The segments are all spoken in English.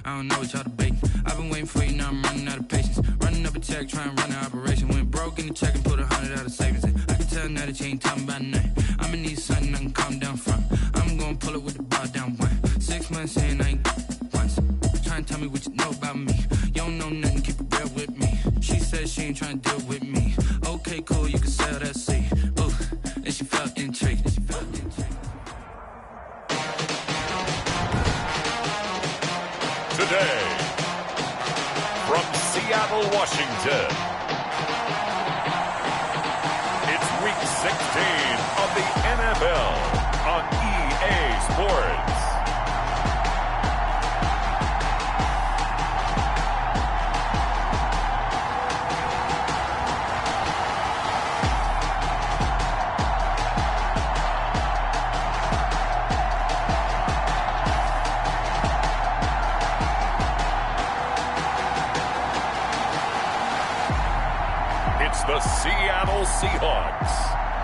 I don't know what y'all debating. I've been waiting for you, now I'm running out of patience. Running up a check, trying to run an operation. Went broke in the check and put 100 out of savings in. I can tell now that you ain't talking about nothing. I'ma need something I can calm down from. I'm gonna pull it with the bar down one. 6 months in, I ain't once. Trying to tell me what you know about me. You don't know nothing, keep it real with me. She said she ain't trying to deal with me. Okay, cool, you can sell that seat. Ooh, and she felt intrigued. Today, from Seattle, Washington, it's Week 16 of the NFL on EA Sports. The Seattle Seahawks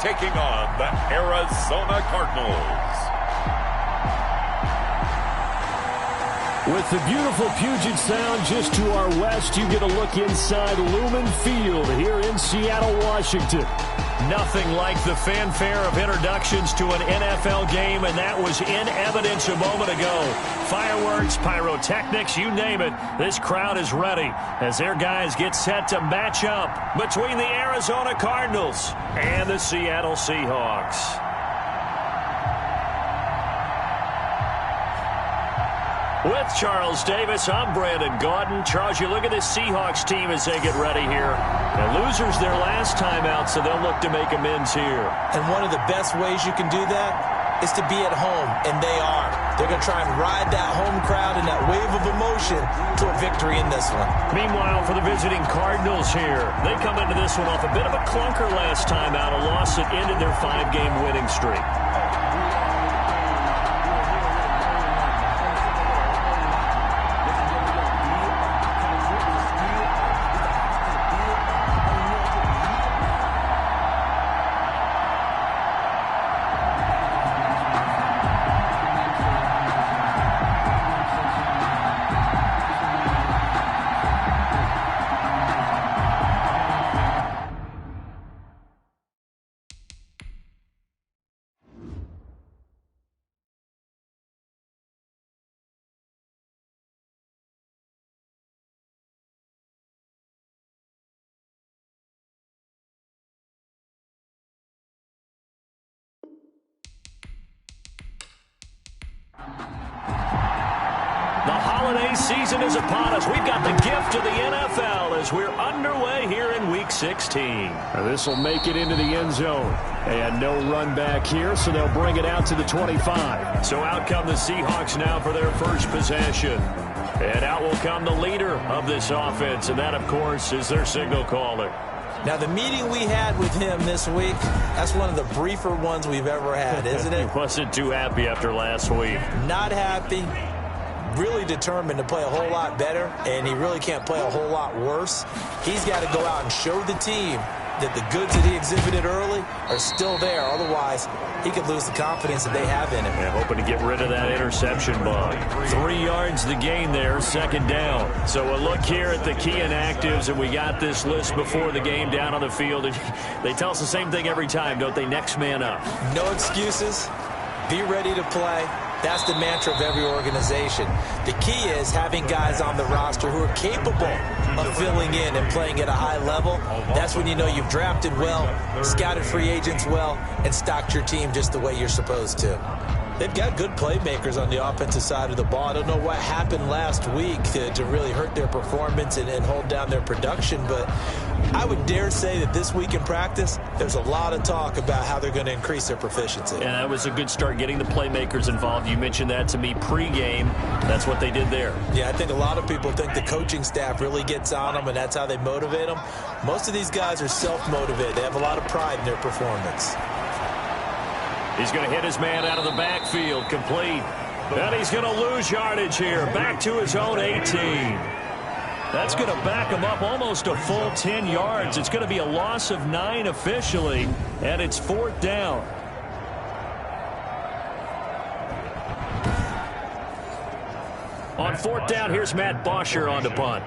taking on the Arizona Cardinals. With the beautiful Puget Sound just to our west, you get a look inside Lumen Field here in Seattle, Washington. Nothing like the fanfare of introductions to an NFL game, and that was in evidence a moment ago. Fireworks, pyrotechnics, you name it. This crowd is ready as their guys get set to match up between the Arizona Cardinals and the Seattle Seahawks. With Charles Davis, I'm Brandon Gaudin. Charles, you look at this Seahawks team as they get ready here. The losers their last time out, so they'll look to make amends here. And one of the best ways you can do that is to be at home, and they are. They're going to try and ride that home crowd and that wave of emotion to a victory in this one. Meanwhile, for the visiting Cardinals here, they come into this one off a bit of a clunker last time out, a loss that ended their 5-game winning streak. The holiday season is upon us. We've got the gift of the NFL as we're underway here in Week 16. This will make it into the end zone. And no run back here, so they'll bring it out to the 25. So out come the Seahawks now for their first possession. And out will come the leader of this offense, and that, of course, is their signal caller. Now, the meeting we had with him this week, that's one of the briefer ones we've ever had, isn't it? He wasn't too happy after last week. Not happy. Really determined to play a whole lot better, and he really can't play a whole lot worse. He's got to go out and show the team that the goods that he exhibited early are still there. Otherwise, he could lose the confidence that they have in him. Yeah, hoping to get rid of that interception bug. 3 yards the gain there, second down. So a look here at the key inactives, and we got this list before the game down on the field. And they tell us the same thing every time, don't they? Next man up. No excuses. Be ready to play. That's the mantra of every organization. The key is having guys on the roster who are capable of filling in and playing at a high level. That's when you know you've drafted well, scouted free agents well, and stocked your team just the way you're supposed to. They've got good playmakers on the offensive side of the ball. I don't know what happened last week to really hurt their performance and hold down their production, but I would dare say that this week in practice, there's a lot of talk about how they're going to increase their proficiency. And that was a good start, getting the playmakers involved. You mentioned that to me pregame. That's what they did there. Yeah, I think a lot of people think the coaching staff really gets on them, and that's how they motivate them. Most of these guys are self-motivated. They have a lot of pride in their performance. He's going to hit his man out of the backfield, complete. And he's going to lose yardage here, back to his own 18. That's going to back him up almost a full 10 yards. It's going to be a loss of 9 officially, and it's 4th down. On fourth down, here's Matt Bosher on the punt.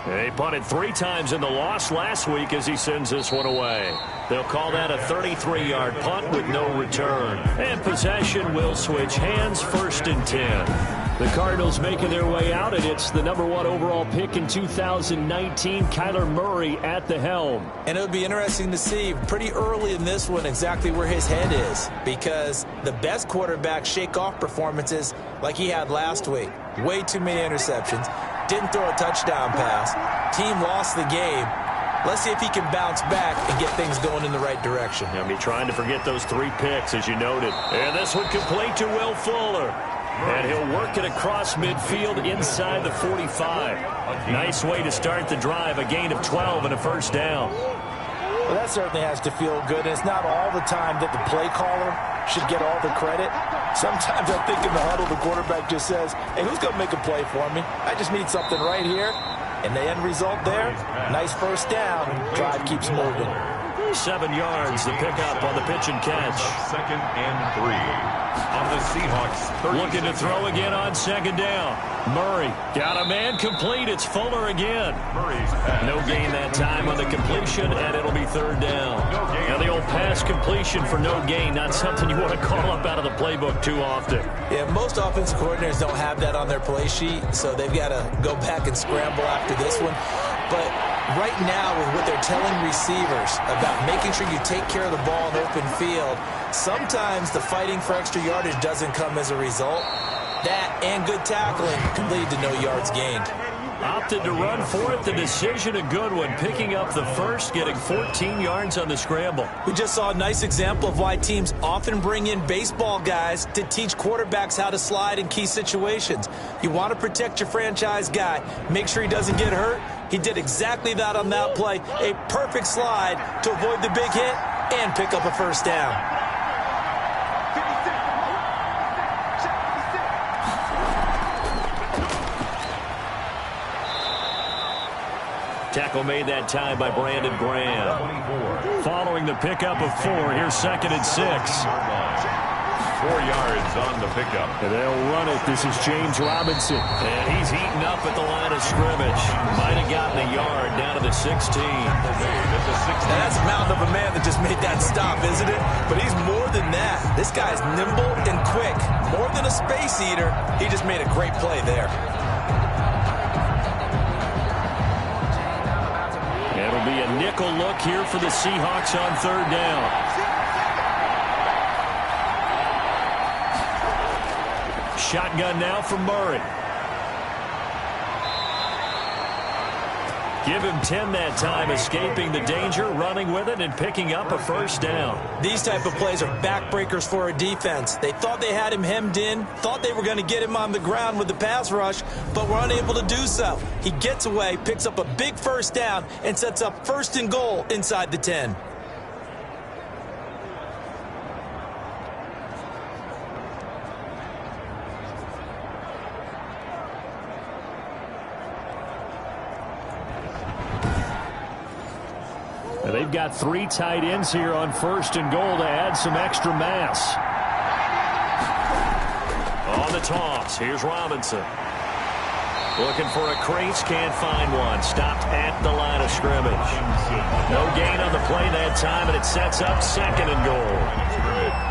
They punted 3 times in the loss last week as he sends this one away. They'll call that a 33-yard punt with no return. And possession will switch hands, 1st and 10. The Cardinals making their way out, and it's the number 1 overall pick in 2019, Kyler Murray at the helm. And it would be interesting to see pretty early in this one exactly where his head is, because the best quarterbacks shake off performances like he had last week. Way too many interceptions. Didn't throw a touchdown pass. Team lost the game. Let's see if he can bounce back and get things going in the right direction. I'll be trying to forget those 3 picks, as you noted. And this one complete to Will Fuller. And he'll work it across midfield inside the 45. Nice way to start the drive. A gain of 12 and a 1st down. Well, that certainly has to feel good. And it's not all the time that the play caller should get all the credit. Sometimes I think in the huddle, the quarterback just says, hey, who's going to make a play for me? I just need something right here. And the end result there, nice 1st down. Drive keeps moving. 7 yards, the pickup on the pitch and catch. 2nd and 3 on the Seahawks. Looking to throw again on 2nd down. Murray got a man complete. It's Fuller again. No gain that time on the completion, and it'll be 3rd down. Now the old pass completion for no gain, not something you want to call up out of the playbook too often. Yeah, most offensive coordinators don't have that on their play sheet, so they've got to go back and scramble after this one. But right now, with what they're telling receivers about making sure you take care of the ball in open field, sometimes the fighting for extra yardage doesn't come as a result. That and good tackling can lead to no yards gained. Opted to run for it. The decision a good one. Picking up the 1st, getting 14 yards on the scramble. We just saw a nice example of why teams often bring in baseball guys to teach quarterbacks how to slide in key situations. You want to protect your franchise guy. Make sure he doesn't get hurt. He did exactly that on that play. A perfect slide to avoid the big hit and pick up a 1st down. Tackle made that time by Brandon Graham. Following the pickup of 4, here's 2nd and 6. 4 yards on the pickup. And they'll run it. This is James Robinson. And he's heating up at the line of scrimmage. Might have gotten a yard down to the 16. That's a mountain of a man that just made that stop, isn't it? But he's more than that. This guy's nimble and quick. More than a space eater. He just made a great play there. It'll be a nickel look here for the Seahawks on 3rd down. Shotgun now for Murray. Give him 10 that time, escaping the danger, running with it, and picking up a 1st down. These type of plays are backbreakers for a defense. They thought they had him hemmed in, thought they were going to get him on the ground with the pass rush, but were unable to do so. He gets away, picks up a big 1st down, and sets up 1st and goal inside the 10. They've got 3 tight ends here on 1st and goal to add some extra mass. On the toss, here's Robinson. Looking for a crease, can't find one. Stopped at the line of scrimmage. No gain on the play that time, and it sets up 2nd and goal.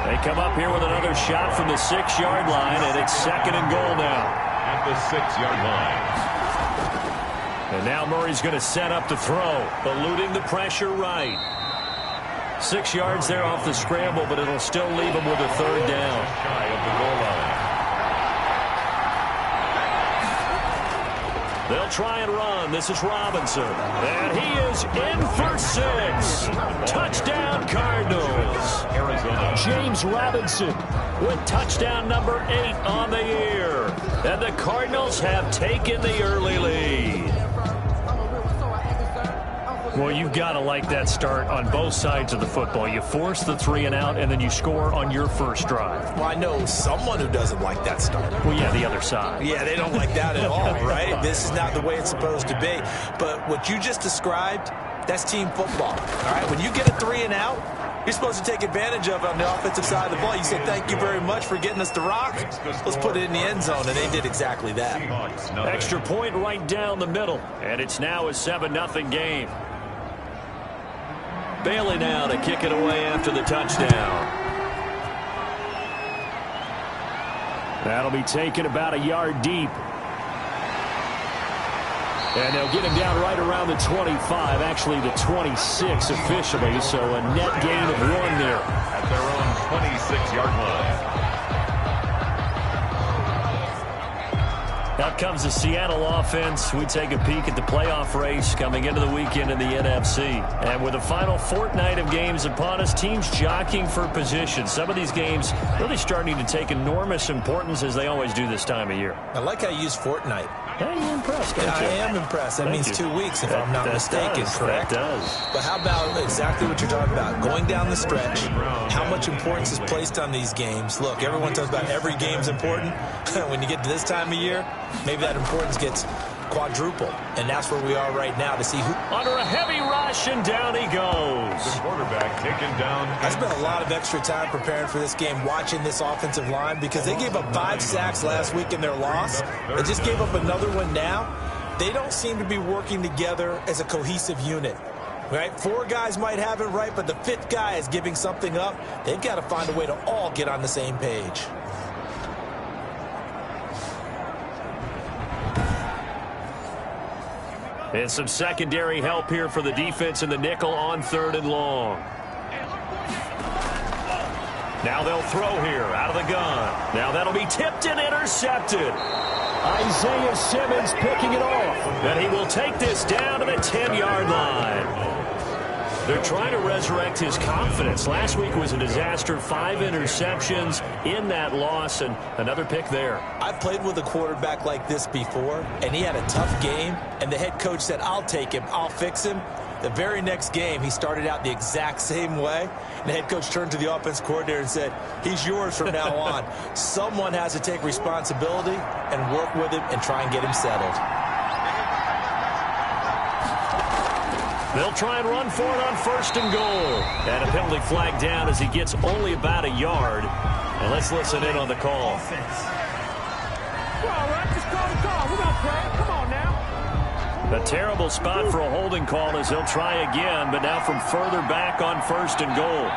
They come up here with another shot from the 6-yard line, and it's 2nd and goal now. At the 6-yard line. And now Murray's going to set up to throw, eluding the pressure right. 6 yards there off the scramble, but it'll still leave him with a 3rd down. Shy of the goal line. They'll try and run. This is Robinson. And he is in for 6. Touchdown, Cardinals. Arizona. James Robinson with touchdown number 8 on the year. And the Cardinals have taken the early lead. Well, you've got to like that start on both sides of the football. You force the 3 and out, and then you score on your first drive. Well, I know someone who doesn't like that start. Well, yeah, the other side. Yeah, they don't like that at all, right? This is not the way it's supposed to be. But what you just described, that's team football. All right, when you get a 3 and out, you're supposed to take advantage of on the offensive side of the ball. You say, thank you very much for getting us the rock. Let's put it in the end zone, and they did exactly that. Extra point right down the middle, and it's now a 7-0 game. Bailey now to kick it away after the touchdown. That'll be taken about a yard deep. And they'll get him down right around the 25, actually the 26 officially, so a net gain of 1 there. At their own 26-yard line. Out comes the Seattle offense. We take a peek at the playoff race coming into the weekend in the NFC. And with the final fortnight of games upon us, teams jockeying for position. Some of these games really starting to take enormous importance as they always do this time of year. I like how you use fortnight. Hey, you're impressed, don't you? I am impressed. That means 2 weeks, if I'm not mistaken, correct? That does. But how about exactly what you're talking about? Going down the stretch, how much importance is placed on these games? Look, everyone talks about every game's important. When you get to this time of year, maybe that importance gets quadrupled. And that's where we are right now to see who. Under a heavy rush, and down he goes. The quarterback taken down. I spent a lot of extra time preparing for this game, watching this offensive line, because they gave up 5 sacks last week in their loss. They just gave up another one now. They don't seem to be working together as a cohesive unit. Right? 4 guys might have it right, but the 5th guy is giving something up. They've got to find a way to all get on the same page. And some secondary help here for the defense in the nickel on 3rd and long. Now they'll throw here out of the gun. Now that'll be tipped and intercepted. Isaiah Simmons picking it off. And he will take this down to the 10-yard line. They're trying to resurrect his confidence. Last week was a disaster. 5 interceptions in that loss, and another pick there. I've played with a quarterback like this before, and he had a tough game, and the head coach said, I'll take him, I'll fix him. The very next game, he started out the exact same way, and the head coach turned to the offense coordinator and said, he's yours from now on. Someone has to take responsibility and work with him and try and get him settled. They'll try and run for it on 1st and goal. And a penalty flag down as he gets only about a yard. And let's listen in on the call. Offense. Well, all right, just call the call. We're going to play. Come on now. A terrible spot for a holding call as they'll try again, but now from further back on 1st and goal.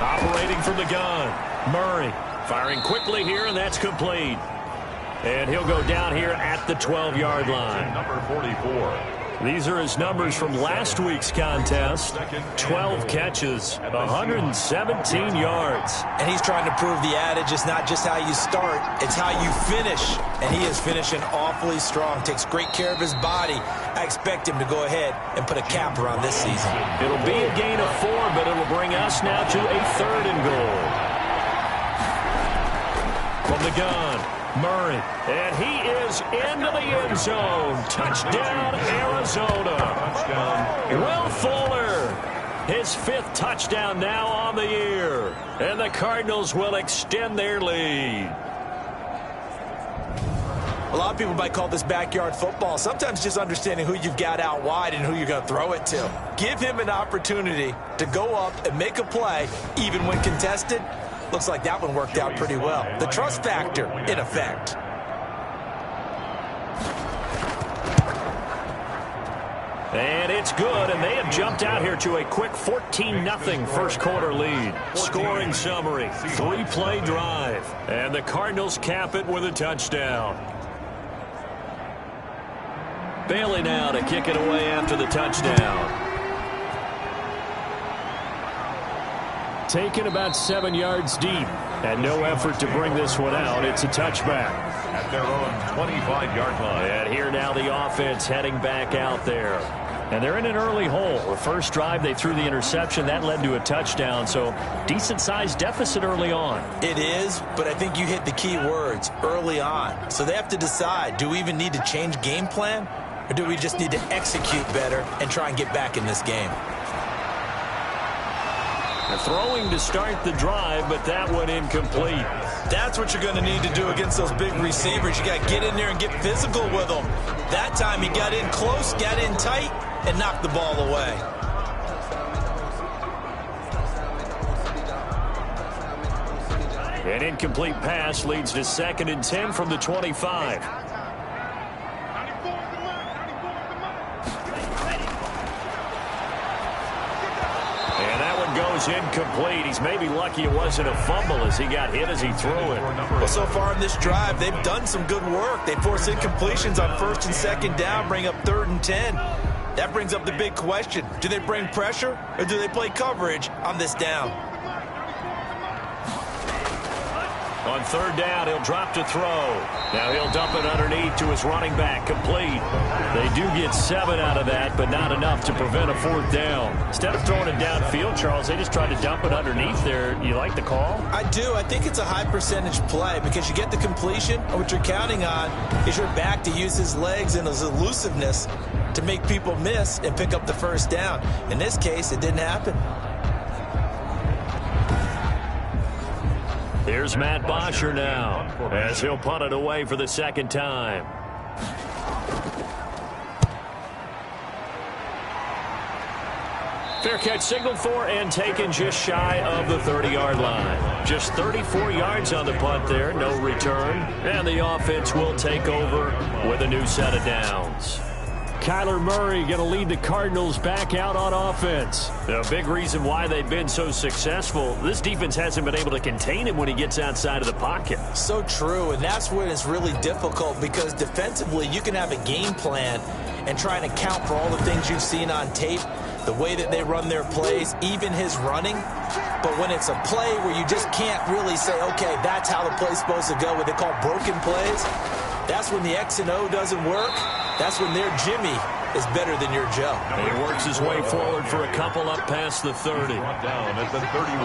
Operating from the gun, Murray. Firing quickly here, and that's complete. And he'll go down here at the 12-yard line. Number 44. These are his numbers from last week's contest. 12 catches, 117 yards. And he's trying to prove the adage, it's not just how you start, it's how you finish. And he is finishing awfully strong, takes great care of his body. I expect him to go ahead and put a capper on this season. It'll be a gain of 4, but it'll bring us now to a 3rd and goal. From the gun, Murray, and he is into the end zone. Touchdown, Arizona. Touchdown. Will Fuller, his 5th touchdown now on the year. And the Cardinals will extend their lead. A lot of people might call this backyard football. Sometimes just understanding who you've got out wide and who you're going to throw it to. Give him an opportunity to go up and make a play, even when contested. Looks like that one worked out pretty well. The trust factor, in effect. And it's good, and they have jumped out here to a quick 14-0 first quarter lead. Scoring summary, 3-play drive, and the Cardinals cap it with a touchdown. Bailey now to kick it away after the touchdown. Taken about 7 yards deep, and no effort to bring this one out. It's a touchback. At their own 25-yard line. And here now the offense heading back out there. And they're in an early hole. The first drive, they threw the interception. That led to a touchdown, so decent-sized deficit early on. It is, but I think you hit the key words, early on. So they have to decide, do we even need to change game plan, or do we just need to execute better and try and get back in this game? They're throwing to start the drive, but that one incomplete. That's what you're going to need to do against those big receivers. You got to get in there and get physical with them. That time he got in close, got in tight, and knocked the ball away. An incomplete pass leads to 2nd and 10 from the 25. And that one goes incomplete. He's maybe lucky it wasn't a fumble as he got hit as he threw it. Well, so far in this drive, they've done some good work. They force incompletions on 1st and 2nd down, bring up 3rd and 10. That brings up the big question. Do they bring pressure or do they play coverage on this down? On 3rd down, he'll drop to throw. Now he'll dump it underneath to his running back, complete. They do get 7 out of that, but not enough to prevent a 4th down. Instead of throwing it downfield, Charles, they just tried to dump it underneath there. You like the call? I do. I think it's a high percentage play because you get the completion, and what you're counting on is your back to use his legs and his elusiveness to make people miss and pick up the 1st down. In this case, it didn't happen. Here's Matt Bosher now as he'll punt it away for the 2nd time. Fair catch signaled for and taken just shy of the 30-yard line. Just 34 yards on the punt there, no return. And the offense will take over with a new set of downs. Kyler Murray going to lead the Cardinals back out on offense. The big reason why they've been so successful, this defense hasn't been able to contain him when he gets outside of the pocket. So true, and that's when it's really difficult because defensively you can have a game plan and try to account for all the things you've seen on tape, the way that they run their plays, even his running. But when it's a play where you just can't really say, okay, that's how the play's supposed to go, what they call broken plays, that's when the X and O doesn't work. That's when their Jimmy is better than your Joe. And he works his way forward for a couple up past the 30. Down at the 31.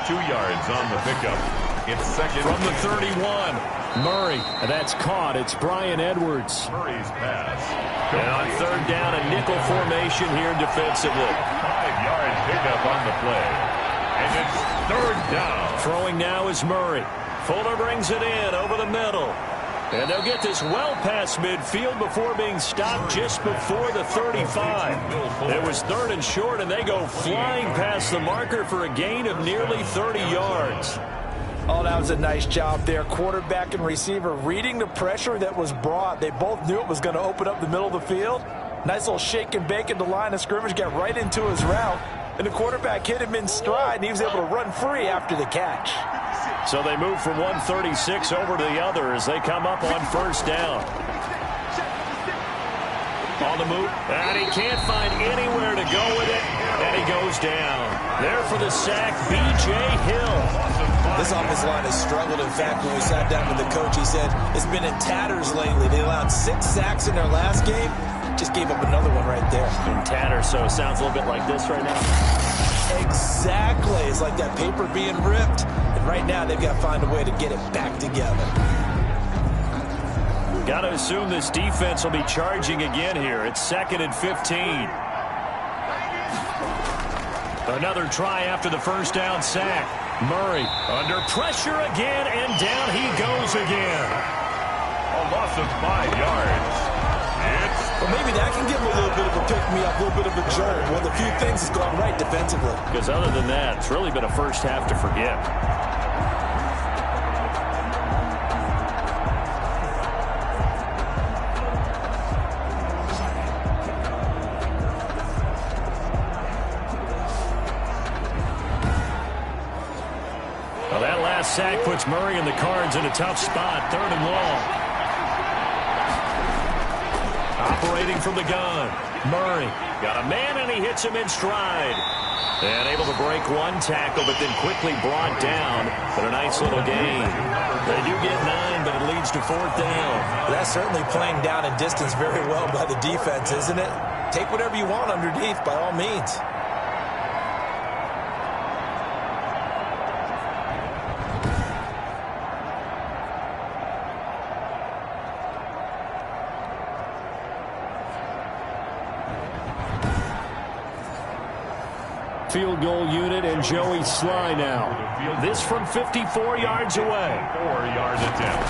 2 yards on the pickup. It's 2nd. From the 31, Murray. That's caught. It's Brian Edwards. Murray's pass. And on 3rd down, a nickel formation here defensively. 5-yard pickup on the play. And it's 3rd down. Throwing now is Murray. Fuller brings it in over the middle. And they'll get this well past midfield before being stopped just before the 35. It was 3rd and short, and they go flying past the marker for a gain of nearly 30 yards. Oh, that was a nice job there. Quarterback and receiver reading the pressure that was brought. They both knew it was going to open up the middle of the field. Nice little shake and bake at the line of scrimmage, got right into his route. And the quarterback hit him in stride, and he was able to run free after the catch. So they move from 136 over to the other as they come up on 1st down. On the move, and he can't find anywhere to go with it, and he goes down. There for the sack, B.J. Hill. This offensive line has struggled. In fact, when we sat down with the coach, he said it's been in tatters lately. They allowed 6 sacks in their last game. Just gave up another one right there. In tatters, so it sounds a little bit like this right now. Exactly. It's like that paper being ripped. And right now, they've got to find a way to get it back together. Got to assume this defense will be charging again here. It's 2nd and 15. Another try after the 1st down sack. Murray under pressure again, and down he goes again. A loss of 5 yards. Well, maybe that can give him a little bit of a pick-me-up, a little bit of a jolt. Well, the few things has gone right defensively. Because other than that, it's really been a first half to forget. Well, that last sack puts Murray and the Cards in a tough spot, 3rd and long. Operating from the gun, Murray got a man, and he hits him in stride. And able to break one tackle, but then quickly brought down. But a nice little gain. They do get 9, but it leads to 4th down. That's certainly playing down in distance very well by the defense, isn't it? Take whatever you want underneath, by all means. Field goal unit and Joey Sly now. This from 54 yards away. 4-yard attempt.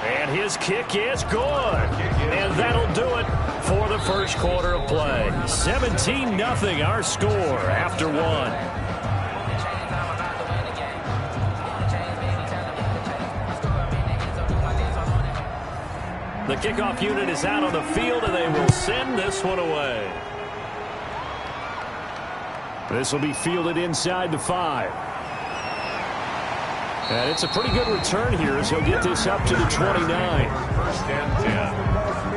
And his kick is good. And that'll do it for the first quarter of play. 17-0 our score after one. The kickoff unit is out on the field, and they will send this one away. This will be fielded inside the 5. And it's a pretty good return here as he'll get this up to the 29. First and 10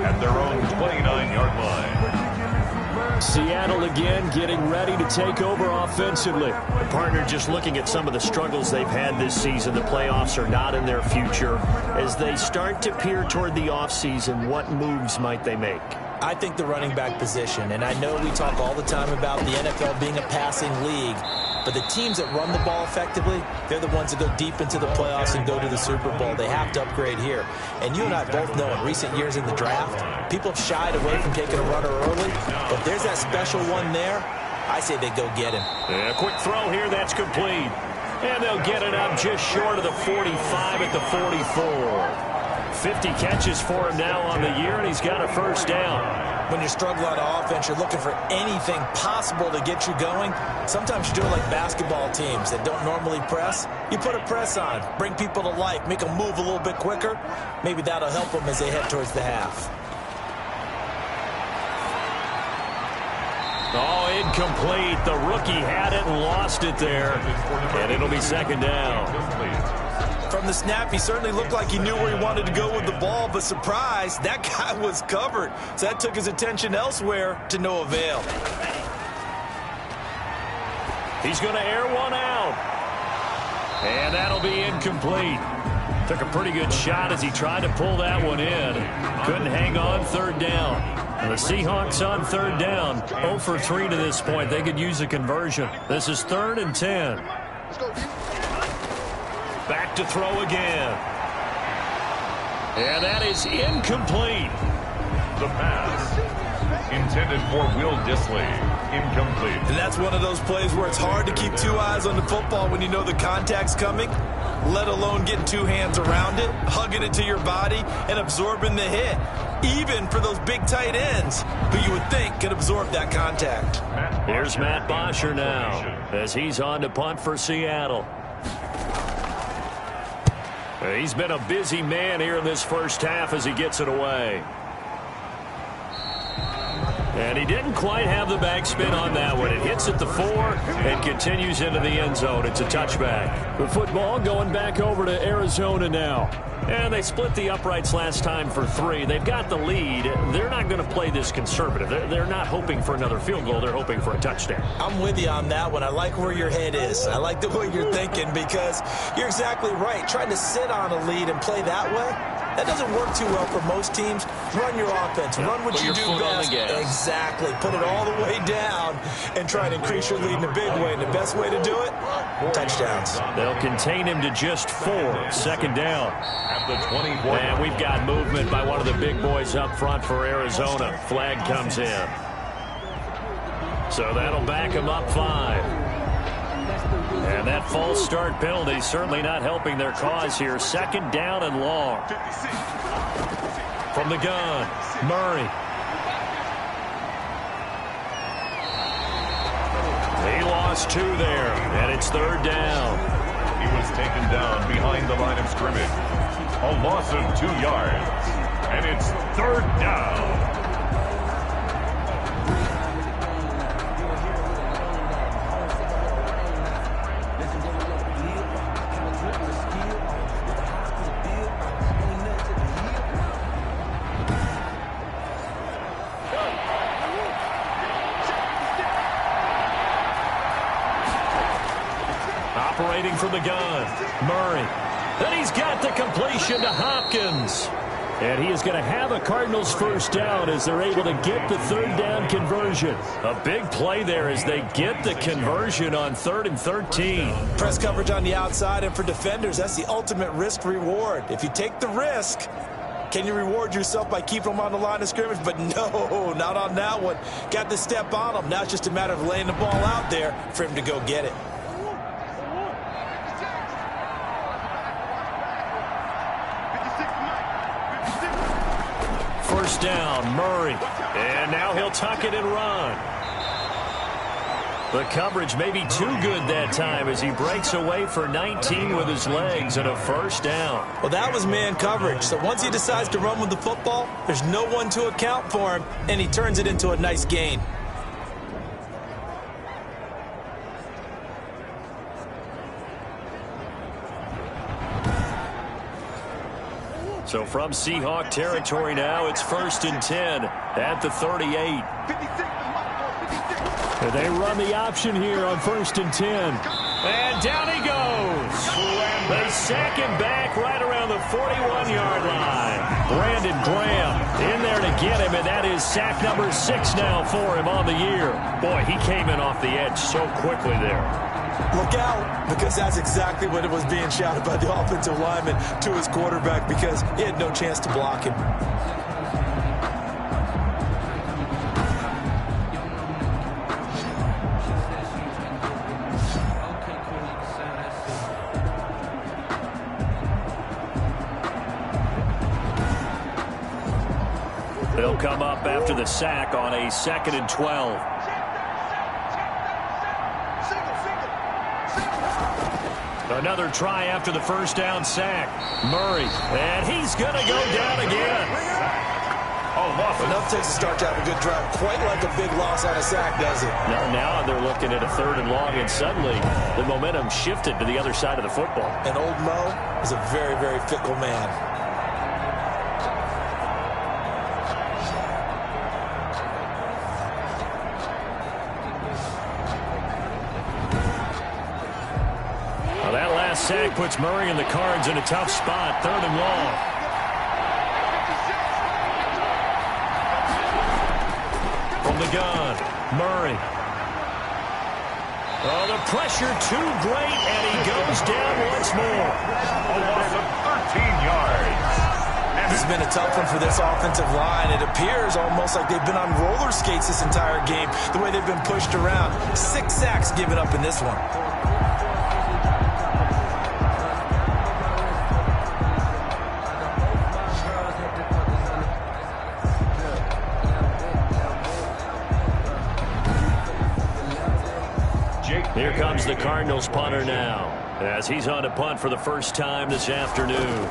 at their own 29-yard line. Seattle again getting ready to take over offensively. Partner, just looking at some of the struggles they've had this season, the playoffs are not in their future. As they start to peer toward the offseason, what moves might they make? I think the running back position, and I know we talk all the time about the NFL being a passing league, but the teams that run the ball effectively, they're the ones that go deep into the playoffs and go to the Super Bowl. They have to upgrade here. And you and I both know in recent years in the draft, people have shied away from taking a runner early, but there's that special one there. I say they go get him. A quick throw here, that's complete. And they'll get it up just short of the 45 at the 44. 50 catches for him now on the year, and he's got a first down. When you struggle on offense, you're looking for anything possible to get you going. Sometimes you do it like basketball teams that don't normally press. You put a press on, bring people to life, make them move a little bit quicker. Maybe that'll help them as they head towards the half. Oh, incomplete. The rookie had it and lost it there. And it'll be second down. From the snap, he certainly looked like he knew where he wanted to go with the ball, but surprise, that guy was covered. So that took his attention elsewhere to no avail. He's going to air one out. And that'll be incomplete. Took a pretty good shot as he tried to pull that one in. Couldn't hang on third down. And the Seahawks on third down, 0 for 3 to this point. They could use a conversion. This is 3rd and 10. Back to throw again. And that is incomplete. The pass intended for Will Dissly. Incomplete. And that's one of those plays where it's hard to keep two eyes on the football when you know the contact's coming, let alone getting two hands around it, hugging it to your body, and absorbing the hit. Even for those big tight ends who you would think could absorb that contact. Here's Matt Bosher now as he's on to punt for Seattle. He's been a busy man here in this first half as he gets it away. And he didn't quite have the backspin on that one. It hits at the 4 and continues into the end zone. It's a touchback. The football going back over to Arizona now. And they split the uprights last time for 3. They've got the lead. They're not going to play this conservative. They're not hoping for another field goal. They're hoping for a touchdown. I'm with you on that one. I like where your head is. I like the way you're thinking because you're exactly right. Trying to sit on a lead and play that way, that doesn't work too well for most teams. Run your offense. Run what you do best. Exactly. Put it all the way down and try to increase your lead in a big way. And the best way to do it, touchdowns. They'll contain him to just 4. Second down. At the 24. And we've got movement by one of the big boys up front for Arizona. Flag comes in. So that'll back him up 5. And that false start penalty certainly not helping their cause here. Second down and long. From the gun, Murray. He lost 2 there, and it's third down. He was taken down behind the line of scrimmage. A loss of 2 yards. And it's third down. Operating from the gun, Murray. Then he's got the completion to Hopkins. And he is going to have a Cardinals first down as they're able to get the third down conversion. A big play there as they get the conversion on 3rd and 13. Press coverage on the outside, and for defenders, that's the ultimate risk reward. If you take the risk, Can you reward yourself by keeping them on the line of scrimmage? But no, not on that one. Got to step on them. Now it's just a matter of laying the ball out there for him to go get it. First down, Murray. And now he'll tuck it and run. The coverage may be too good that time as he breaks away for 19 with his legs and a first down. Well, that was man coverage. So once he decides to run with the football, there's no one to account for him, and he turns it into a nice gain. So from Seahawk territory now, it's 1st and 10 at the 38. And they run the option here on 1st and 10. And down he goes. They sack him back right around the 41-yard line. Brandon Graham in there to get him, and that is sack number 6 now for him on the year. Boy, he came in off the edge so quickly there. Look out, because that's exactly what it was being shouted by the offensive lineman to his quarterback, because he had no chance to block him. They'll come up after the sack on a 2nd and 12. Another try after the first down sack. Murray, and he's going to go down again. Enough takes to start to have a good drive. Quite like a big loss on a sack, does it? Now they're looking at a 3rd and long, and suddenly the momentum shifted to the other side of the football. And old Mo is a very, very fickle man. Sack puts Murray and the Cards in a tough spot. 3rd and long. From the gun, Murray. Oh, the pressure too great, and he goes down once more. A loss of 13 yards. This has been a tough one for this offensive line. It appears almost like they've been on roller skates this entire game, the way they've been pushed around. 6 sacks given up in this one. Here comes the Cardinals punter now, as he's on to punt for the first time this afternoon.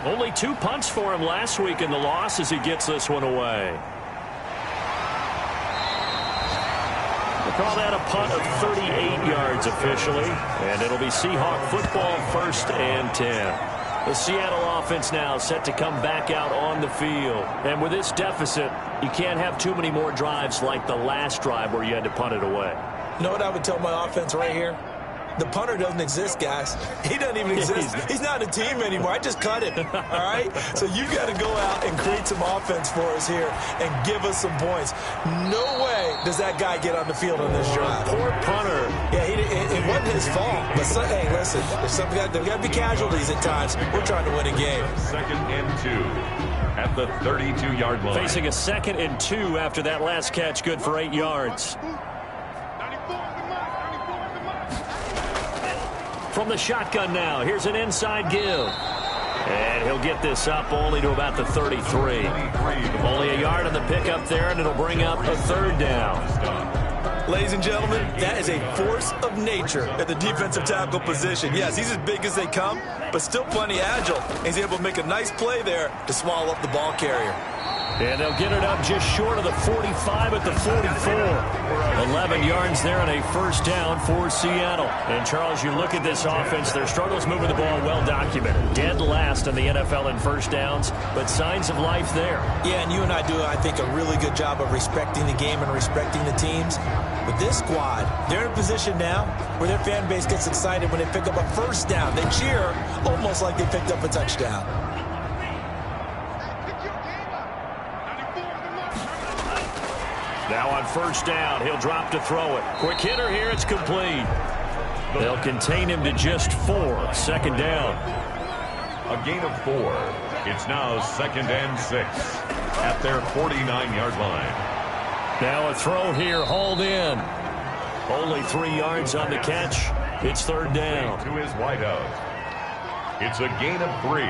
Only 2 punts for him last week in the loss as he gets this one away. We'll call that a punt of 38 yards officially, and it'll be Seahawk football 1st and 10. The Seattle offense now set to come back out on the field. And with this deficit, you can't have too many more drives like the last drive where you had to punt it away. You know what I would tell my offense right here? The punter doesn't exist, guys. He doesn't even exist. He's not a team anymore. I just cut him, all right? So you got to go out and create some offense for us here and give us some points. No way does that guy get on the field on this drive. Poor punter. Yeah, it wasn't his fault. But, hey, listen, there's got to be casualties at times. We're trying to win a game. 2nd and 2 at the 32-yard line. Facing a 2nd and 2 after that last catch, good for 8 yards. From the shotgun now, here's an inside give. And he'll get this up only to about the 33. Only a yard on the pickup there, and it'll bring up a 3rd down. Ladies and gentlemen, that is a force of nature at the defensive tackle position. Yes, he's as big as they come, but still plenty agile. He's able to make a nice play there to swallow up the ball carrier. And they'll get it up just short of the 45 at the 44. 11 yards there and a first down for Seattle. And, Charles, you look at this offense, their struggles moving the ball well documented. Dead last in the NFL in first downs, but signs of life there. Yeah, and you and I do, I think, a really good job of respecting the game and respecting the teams. But this squad, they're in a position now where their fan base gets excited when they pick up a first down. They cheer almost like they picked up a touchdown. Now on first down, he'll drop to throw it. Quick hitter here, it's complete. They'll contain him to just 4. 2nd down. A gain of 4. It's now 2nd and 6 at their 49-yard line. Now a throw here, hauled in. Only 3 yards on the catch. It's 3rd down. To his wideout. It's a gain of 3.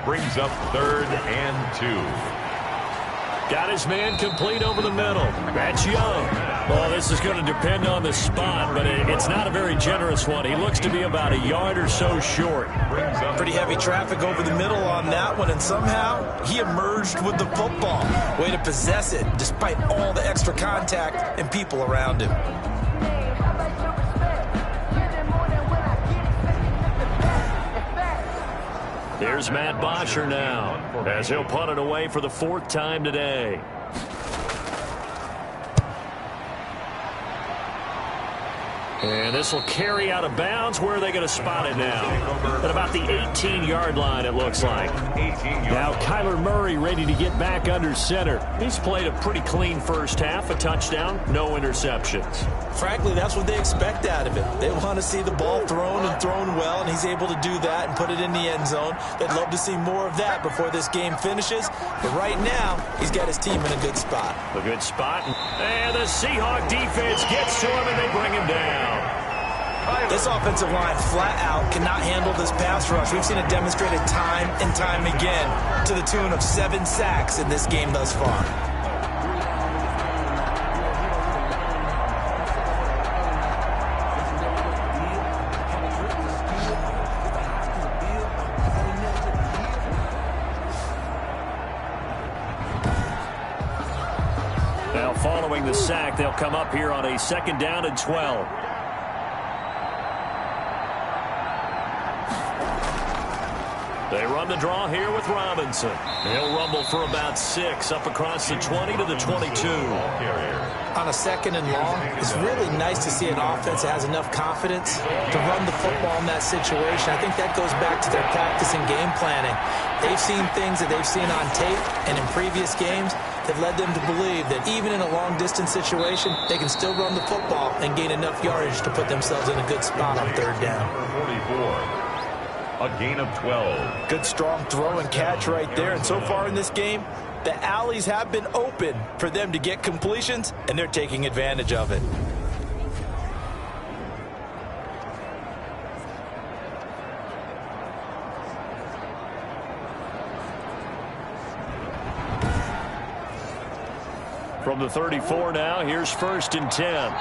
Brings up 3rd and 2. Got his man complete over the middle. That's Young. Well, this is going to depend on the spot, but it's not a very generous one. He looks to be about a yard or so short. Pretty heavy traffic over the middle on that one, and somehow he emerged with the football. Way to possess it, despite all the extra contact and people around him. Here's Matt Bosher now, as he'll punt it away for the 4th time today. And this will carry out of bounds. Where are they going to spot it now? At about the 18-yard line, it looks like. Now Kyler Murray ready to get back under center. He's played a pretty clean first half, a touchdown, no interceptions. Frankly, that's what they expect out of him. They want to see the ball thrown and thrown well, and he's able to do that and put it in the end zone. They'd love to see more of that before this game finishes. But right now, he's got his team in a good spot. A good spot. And the Seahawk defense gets to him, and they bring him down. This offensive line flat out cannot handle this pass rush. We've seen it demonstrated time and time again to the tune of 7 sacks in this game thus far. Now following the sack, they'll come up here on a 2nd down and 12. They run the draw here with Robinson. He'll rumble for about 6 up across the 20 to the 22. On a 2nd and long, it's really nice to see an offense that has enough confidence to run the football in that situation. I think that goes back to their practice and game planning. They've seen things that they've seen on tape and in previous games that led them to believe that even in a long-distance situation, they can still run the football and gain enough yardage to put themselves in a good spot on 3rd down. 44. A gain of 12. Good strong throw and catch right there. And so far in this game, the alleys have been open for them to get completions, and they're taking advantage of it. From the 34 now, here's 1st and 10.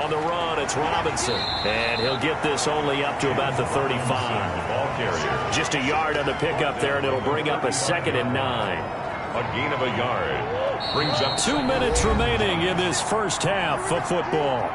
On the run, it's Robinson. And he'll get this only up to about the 35. Ball carrier. Just a yard on the pickup there, and it'll bring up a 2nd and 9. A gain of a yard. Brings up 2 minutes remaining in this first half of football.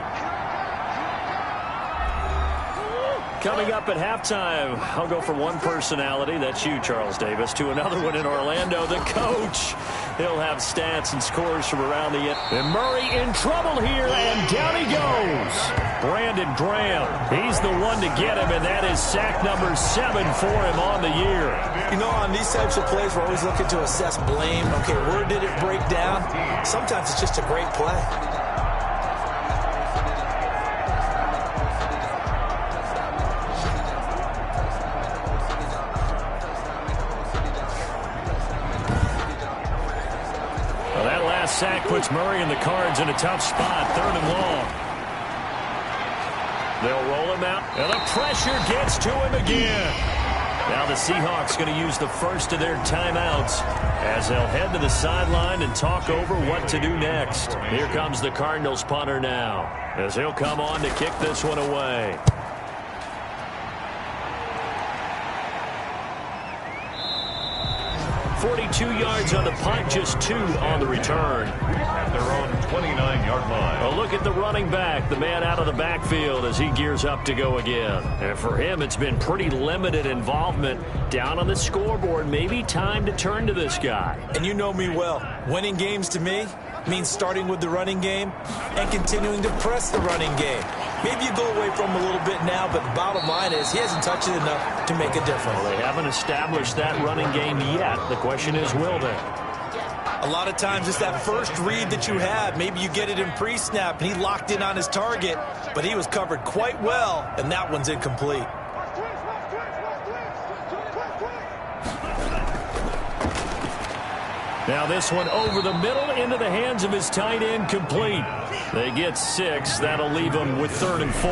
Coming up at halftime, I'll go from one personality, that's you, Charles Davis, to another one in Orlando, the coach. He'll have stats and scores from around the end. And Murray in trouble here, and down he goes. Brandon Graham, he's the one to get him, and that is sack number 7 for him on the year. You know, on these types of plays, we're always looking to assess blame. Okay, where did it break down? Sometimes it's just a great play. Sack puts Murray and the Cards in a tough spot. 3rd and long. They'll roll him out, and the pressure gets to him again. Now the Seahawks going to use the first of their timeouts as they'll head to the sideline and talk over what to do next. Here comes the Cardinals punter now as he'll come on to kick this one away. 42 yards on the punt, just 2 on the return. At their own 29-yard line. A look at the running back, the man out of the backfield as he gears up to go again. And for him, it's been pretty limited involvement down on the scoreboard. Maybe time to turn to this guy. And you know me well. Winning games to me means starting with the running game and continuing to press the running game. Maybe you go away from him a little bit now, but the bottom line is he hasn't touched it enough to make a difference. Well, they haven't established that running game yet. The question is, will they? A lot of times it's that first read that you have. Maybe you get it in pre-snap, and he locked in on his target, but he was covered quite well, and that one's incomplete. Now this one over the middle into the hands of his tight end, complete. They get 6. That'll leave them with 3rd and 4.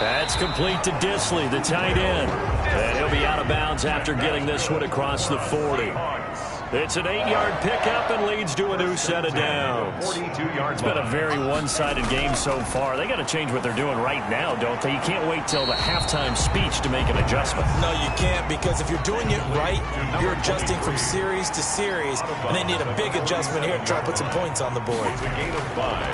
That's complete to Disley, the tight end. And he'll be out of bounds after getting this one across the 40. It's an 8-yard pickup and leads to a new set of downs. It's been a very one-sided game so far. They got to change what they're doing right now, don't they? You can't wait till the halftime speech to make an adjustment. No, you can't, because if you're doing it right, you're adjusting from series to series, and they need a big adjustment here to try to put some points on the board.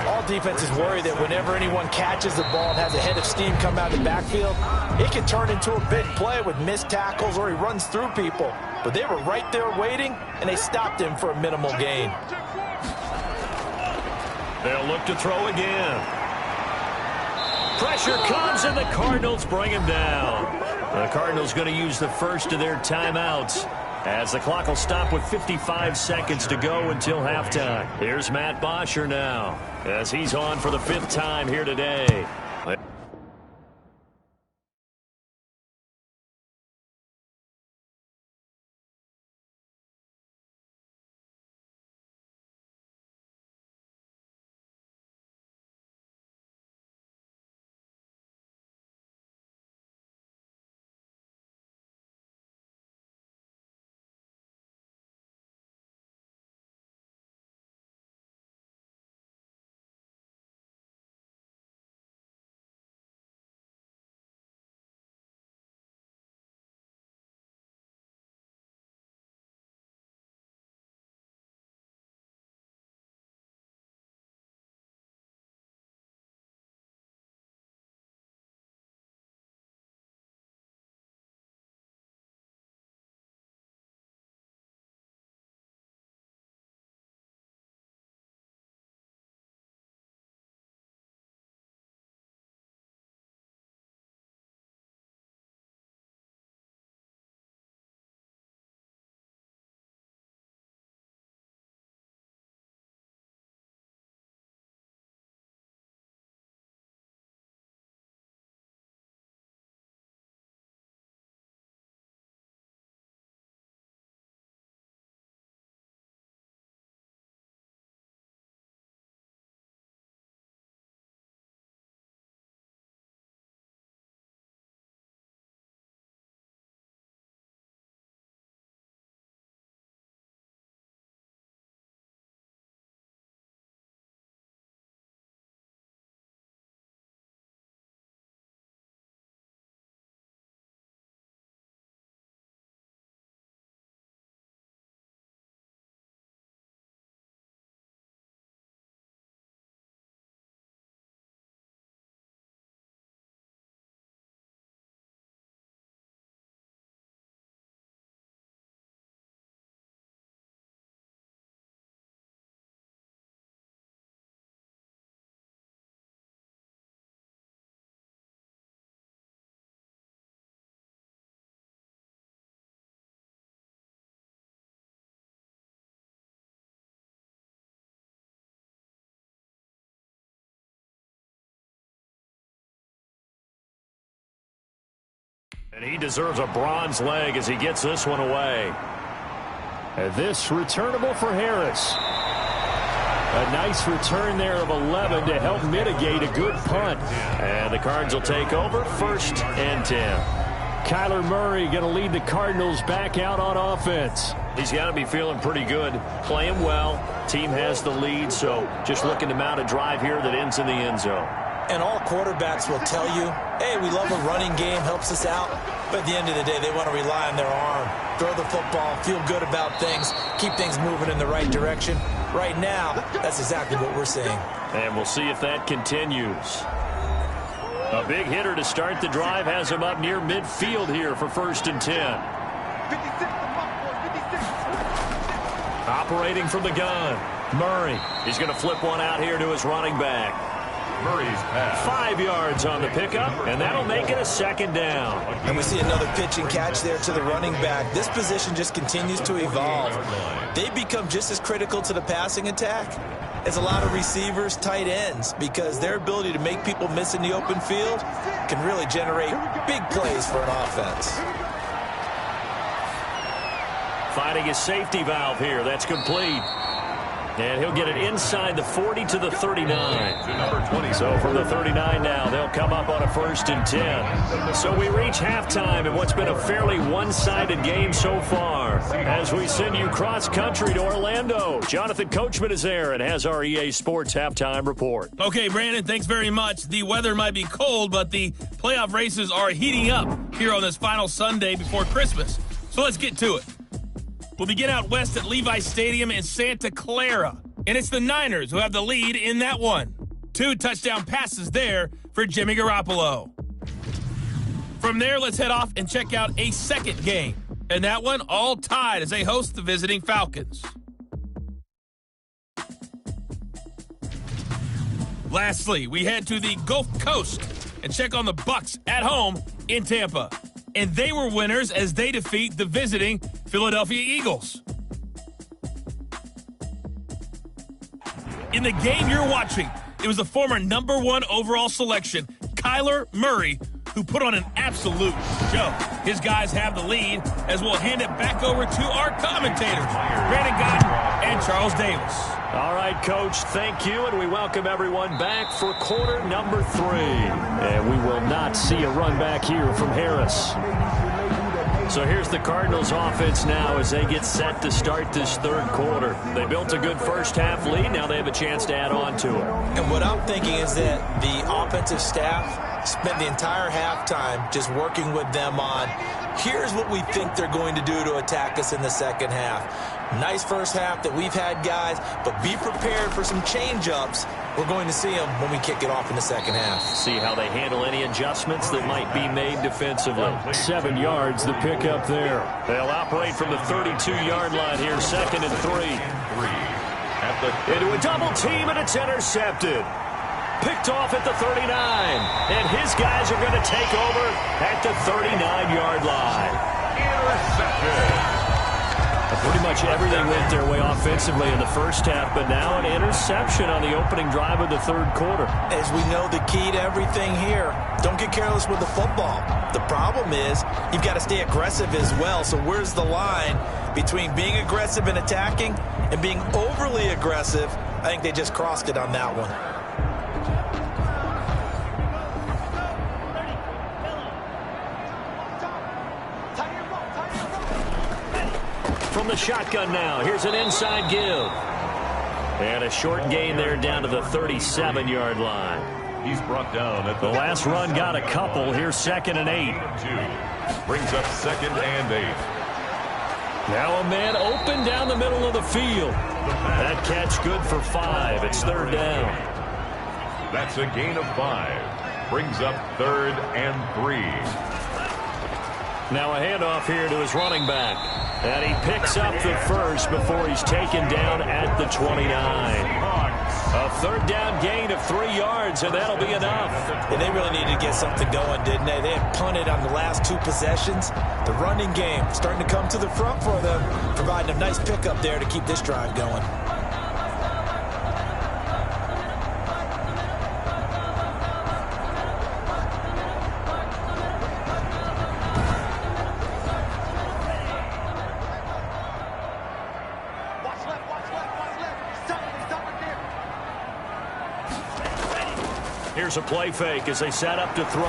All defenses worry that whenever anyone catches the ball and has a head of steam come out of the backfield, it can turn into a big play with missed tackles or he runs through people. But they were right there waiting, and they stopped him for a minimal gain. They'll look to throw again. Pressure comes, and the Cardinals bring him down. The Cardinals going to use the first of their timeouts, as the clock will stop with 55 seconds to go until halftime. Here's Matt Bosher now, as he's on for the 5th time here today. And he deserves a bronze leg as he gets this one away. And this returnable for Harris. A nice return there of 11 to help mitigate a good punt. And the Cards will take over 1st and 10. Kyler Murray going to lead the Cardinals back out on offense. He's got to be feeling pretty good, playing well. Team has the lead, so just looking to mount a drive here that ends in the end zone. And all quarterbacks will tell you, hey, we love a running game, helps us out. But at the end of the day, they want to rely on their arm, throw the football, feel good about things, keep things moving in the right direction. Right now, that's exactly what we're seeing. And we'll see if that continues. A big hitter to start the drive has him up near midfield here for 1st and 10. Operating from the gun, Murray. He's going to flip one out here to his running back. Murray's pass. 5 yards on the pickup, and that'll make it a second down. And we see another pitch and catch there to the running back. This position just continues to evolve. They become just as critical to the passing attack as a lot of receivers, tight ends, because their ability to make people miss in the open field can really generate big plays for an offense. Finding his safety valve here. That's complete. And he'll get it inside the 40 to the 39. To number 20. So from the 39 now, they'll come up on a 1st and 10. So we reach halftime in what's been a fairly one-sided game so far. As we send you cross-country to Orlando, Jonathan Coachman is there and has our EA Sports halftime report. Okay, Brandon, thanks very much. The weather might be cold, but the playoff races are heating up here on this final Sunday before Christmas. So let's get to it. We'll begin out west at Levi Stadium in Santa Clara. And it's the Niners who have the lead in that one. 2 touchdown passes there for Jimmy Garoppolo. From there, let's head off and check out a second game. And that one all tied as they host the visiting Falcons. Lastly, we head to the Gulf Coast and check on the Bucs at home in Tampa. And they were winners as they defeat the visiting Philadelphia Eagles. In the game you're watching, it was the former #1 overall selection, Kyler Murray, who put on an absolute show. His guys have the lead, as we'll hand it back over to our commentators, Brandon Gotton and Charles Davis. All right, Coach, thank you, and we welcome everyone back for quarter number 3. And we will not see a run back here from Harris. So here's the Cardinals offense now as they get set to start this third quarter. They built a good first half lead. Now they have a chance to add on to it. And what I'm thinking is that the offensive staff spent the entire halftime just working with them on, here's what we think they're going to do to attack us in the second half. Nice first half that we've had, guys, but be prepared for some change-ups. We're going to see them when we kick it off in the second half. See how they handle any adjustments that might be made defensively. 7 yards, the pickup there. They'll operate from the 32-yard line here, 2nd and 3. Into a double team, and it's intercepted. Picked off at the 39. And his guys are going to take over at the 39-yard line. Intercepted. Pretty much everything went their way offensively in the first half, but now an interception on the opening drive of the third quarter. As we know, the key to everything here, don't get careless with the football. The problem is you've got to stay aggressive as well. So where's the line between being aggressive and attacking and being overly aggressive? I think they just crossed it on that one. From the shotgun now, here's an inside give. And a short gain there down to the 37-yard line. He's brought down at the last run got a couple. Here's 2nd and 8. 2. Brings up 2nd and 8. Now a man open down the middle of the field. That catch good for 5. It's 3rd down. That's a gain of 5. Brings up 3rd and 3. Now a handoff here to his running back. And he picks up the first before he's taken down at the 29. A 3rd down gain of 3 yards, and that'll be enough. And they really needed to get something going, didn't they? They had punted on the last 2 possessions. The running game starting to come to the front for them, providing a nice pickup there to keep this drive going. Here's a play fake as they set up to throw.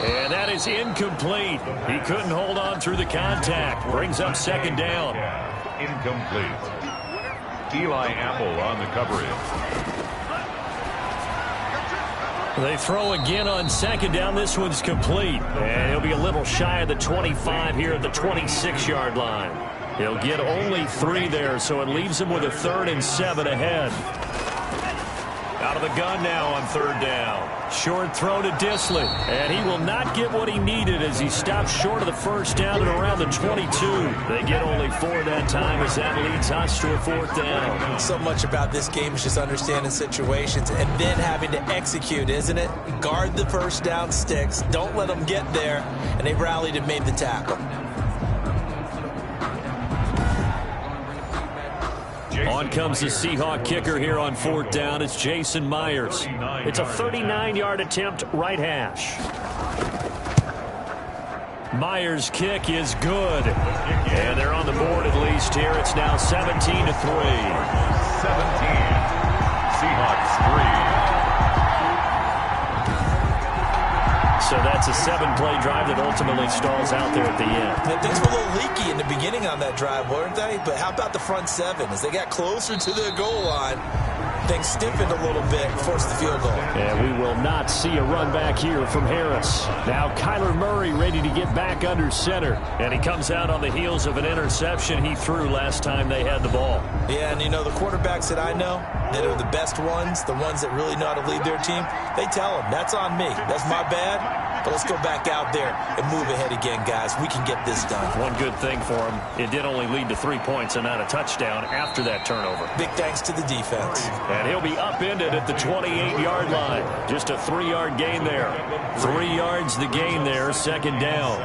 And that is incomplete. He couldn't hold on through the contact. Brings up 2nd down. Incomplete. Eli Apple on the coverage. They throw again on 2nd down. This one's complete. And he'll be a little shy of the 25 here at the 26-yard line. He'll get only 3 there, so it leaves him with a 3rd and 7 ahead. Out of the gun now on third down. Short throw to Disley. And he will not get what he needed as he stopped short of the first down and around the 22. They get only 4 that time as that leads us to a fourth down. So much about this game is just understanding situations and then having to execute, isn't it? Guard the first down sticks. Don't let them get there. And they rallied and made the tackle. On comes the Seahawk kicker here on fourth down. It's Jason Myers. It's a 39-yard attempt, right hash. Myers' kick is good. And they're on the board at least here. It's now 17-3. 17. Seahawks 3. So that's a 7-play drive that ultimately stalls out there at the end. Yeah, things were a little leaky in the beginning on that drive, weren't they? But how about the front 7? As they got closer to their goal line, things stiffened a little bit, forced the field goal. And we will not see a run back here from Harris. Now Kyler Murray ready to get back under center. And he comes out on the heels of an interception he threw last time they had the ball. Yeah, and you know, the quarterbacks that I know that are the best ones, the ones that really know how to lead their team, they tell them, that's on me. That's my bad. But let's go back out there and move ahead again, guys. We can get this done. One good thing for him, it did only lead to 3 points and not a touchdown after that turnover. Big thanks to the defense. And he'll be upended at the 28-yard line. Just a 3-yard gain there. 3 yards the gain there, second down.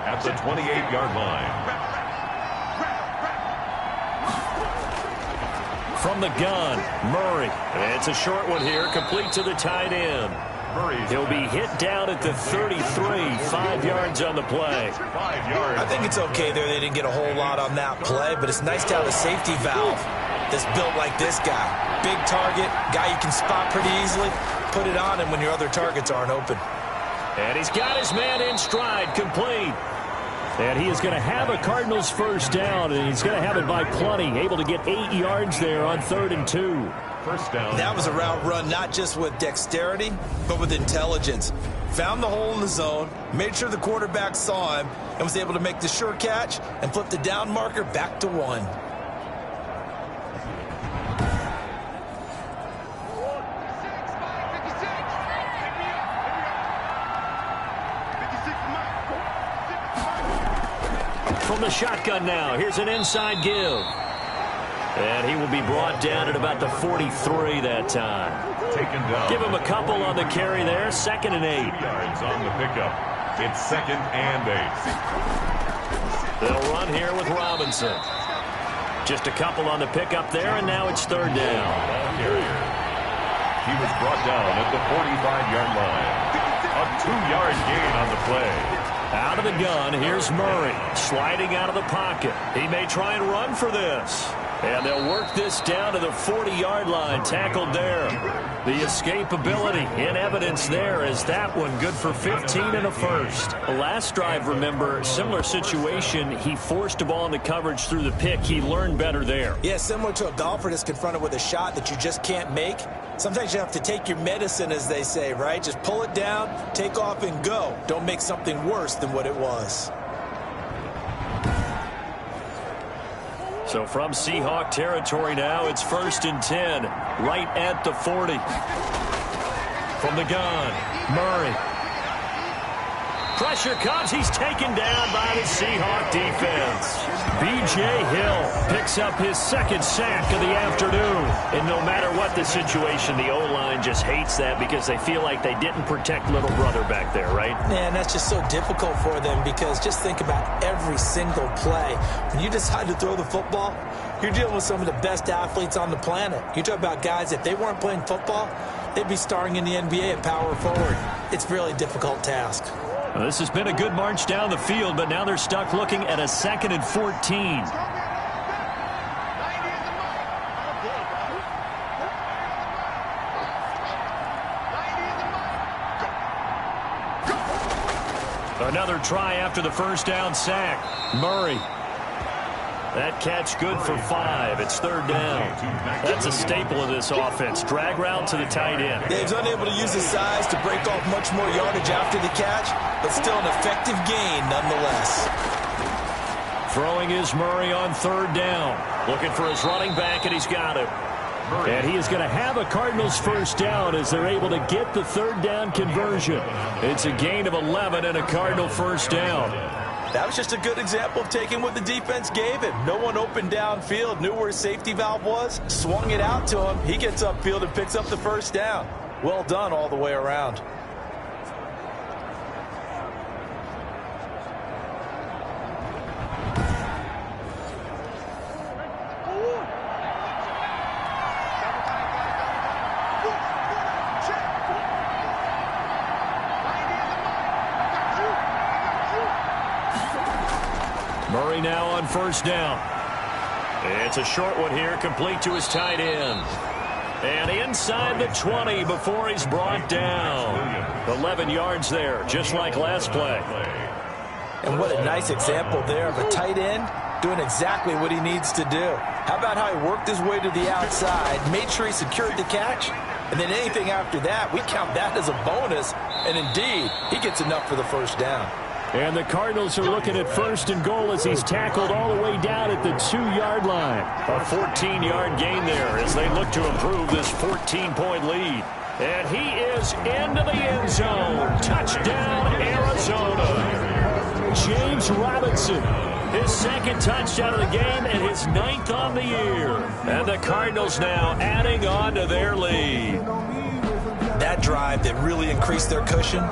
At the 28-yard line. From the gun, Murray. It's a short one here, complete to the tight end. He'll be hit down at the 33, 5 yards on the play. 5 yards. I think it's okay there. They didn't get a whole lot on that play, but it's nice to have a safety valve that's built like this guy. Big target, guy you can spot pretty easily. Put it on him when your other targets aren't open. And he's got his man in stride, complete. And he is going to have a Cardinals first down, and he's going to have it by plenty. Able to get 8 yards there on 3rd and 2. First down. That was a route run not just with dexterity, but with intelligence. Found the hole in the zone, made sure the quarterback saw him, and was able to make the sure catch and flip the down marker back to 1. From the shotgun now, here's an inside give. And he will be brought down at about the 43 that time. Taken down. Give him a couple on the carry there, 2nd and 8. Yards on the pickup. It's 2nd and 8. They'll run here with Robinson. Just a couple on the pickup there, and now it's 3rd down. He was brought down at the 45-yard line. A 2-yard gain on the play. Out of the gun, here's Murray, sliding out of the pocket. He may try and run for this. And they'll work this down to the 40-yard line, tackled there. The escapability in evidence there is that one good for 15 and a first. The last drive, remember, similar situation. He forced a ball into coverage through the pick. He learned better there. Yeah, similar to a golfer that's confronted with a shot that you just can't make. Sometimes you have to take your medicine, as they say, right? Just pull it down, take off, and go. Don't make something worse than what it was. So from Seahawk territory now, it's 1st and 10, right at the 40. From the gun, Murray. Pressure comes. He's taken down by the Seahawk defense. B.J. Hill picks up his 2nd sack of the afternoon. And no matter what the situation, the O-line just hates that because they feel like they didn't protect little brother back there, right? Man, that's just so difficult for them because just think about every single play. When you decide to throw the football, you're dealing with some of the best athletes on the planet. You talk about guys, if they weren't playing football, they'd be starring in the NBA at power forward. It's a really difficult task. Well, this has been a good march down the field, but now they're stuck looking at a 2nd and 14. Another try after the first down sack. Murray. That catch good for 5. It's 3rd down. That's a staple of this offense. Drag route to the tight end. Yeah, he's unable to use his size to break off much more yardage after the catch, but still an effective gain nonetheless. Throwing is Murray on 3rd down. Looking for his running back, and he's got it. And he is going to have a Cardinals first down as they're able to get the third down conversion. It's a gain of 11 and a Cardinal first down. That was just a good example of taking what the defense gave him. No one open downfield, knew where his safety valve was, swung it out to him. He gets upfield and picks up the first down. Well done all the way around. Murray now on first down. It's a short one here, complete to his tight end. And inside the 20 before he's brought down. 11 yards there, just like last play. And what a nice example there of a tight end doing exactly what he needs to do. How about how he worked his way to the outside, made sure he secured the catch, and then anything after that, we count that as a bonus. And indeed, he gets enough for the first down. And the Cardinals are looking at first and goal as he's tackled all the way down at the 2-yard line. A 14-yard gain there as they look to improve this 14-point lead. And he is into the end zone. Touchdown, Arizona. James Robinson, his second touchdown of the game and his 9th on the year. And the Cardinals now adding on to their lead. That drive that really increased their cushion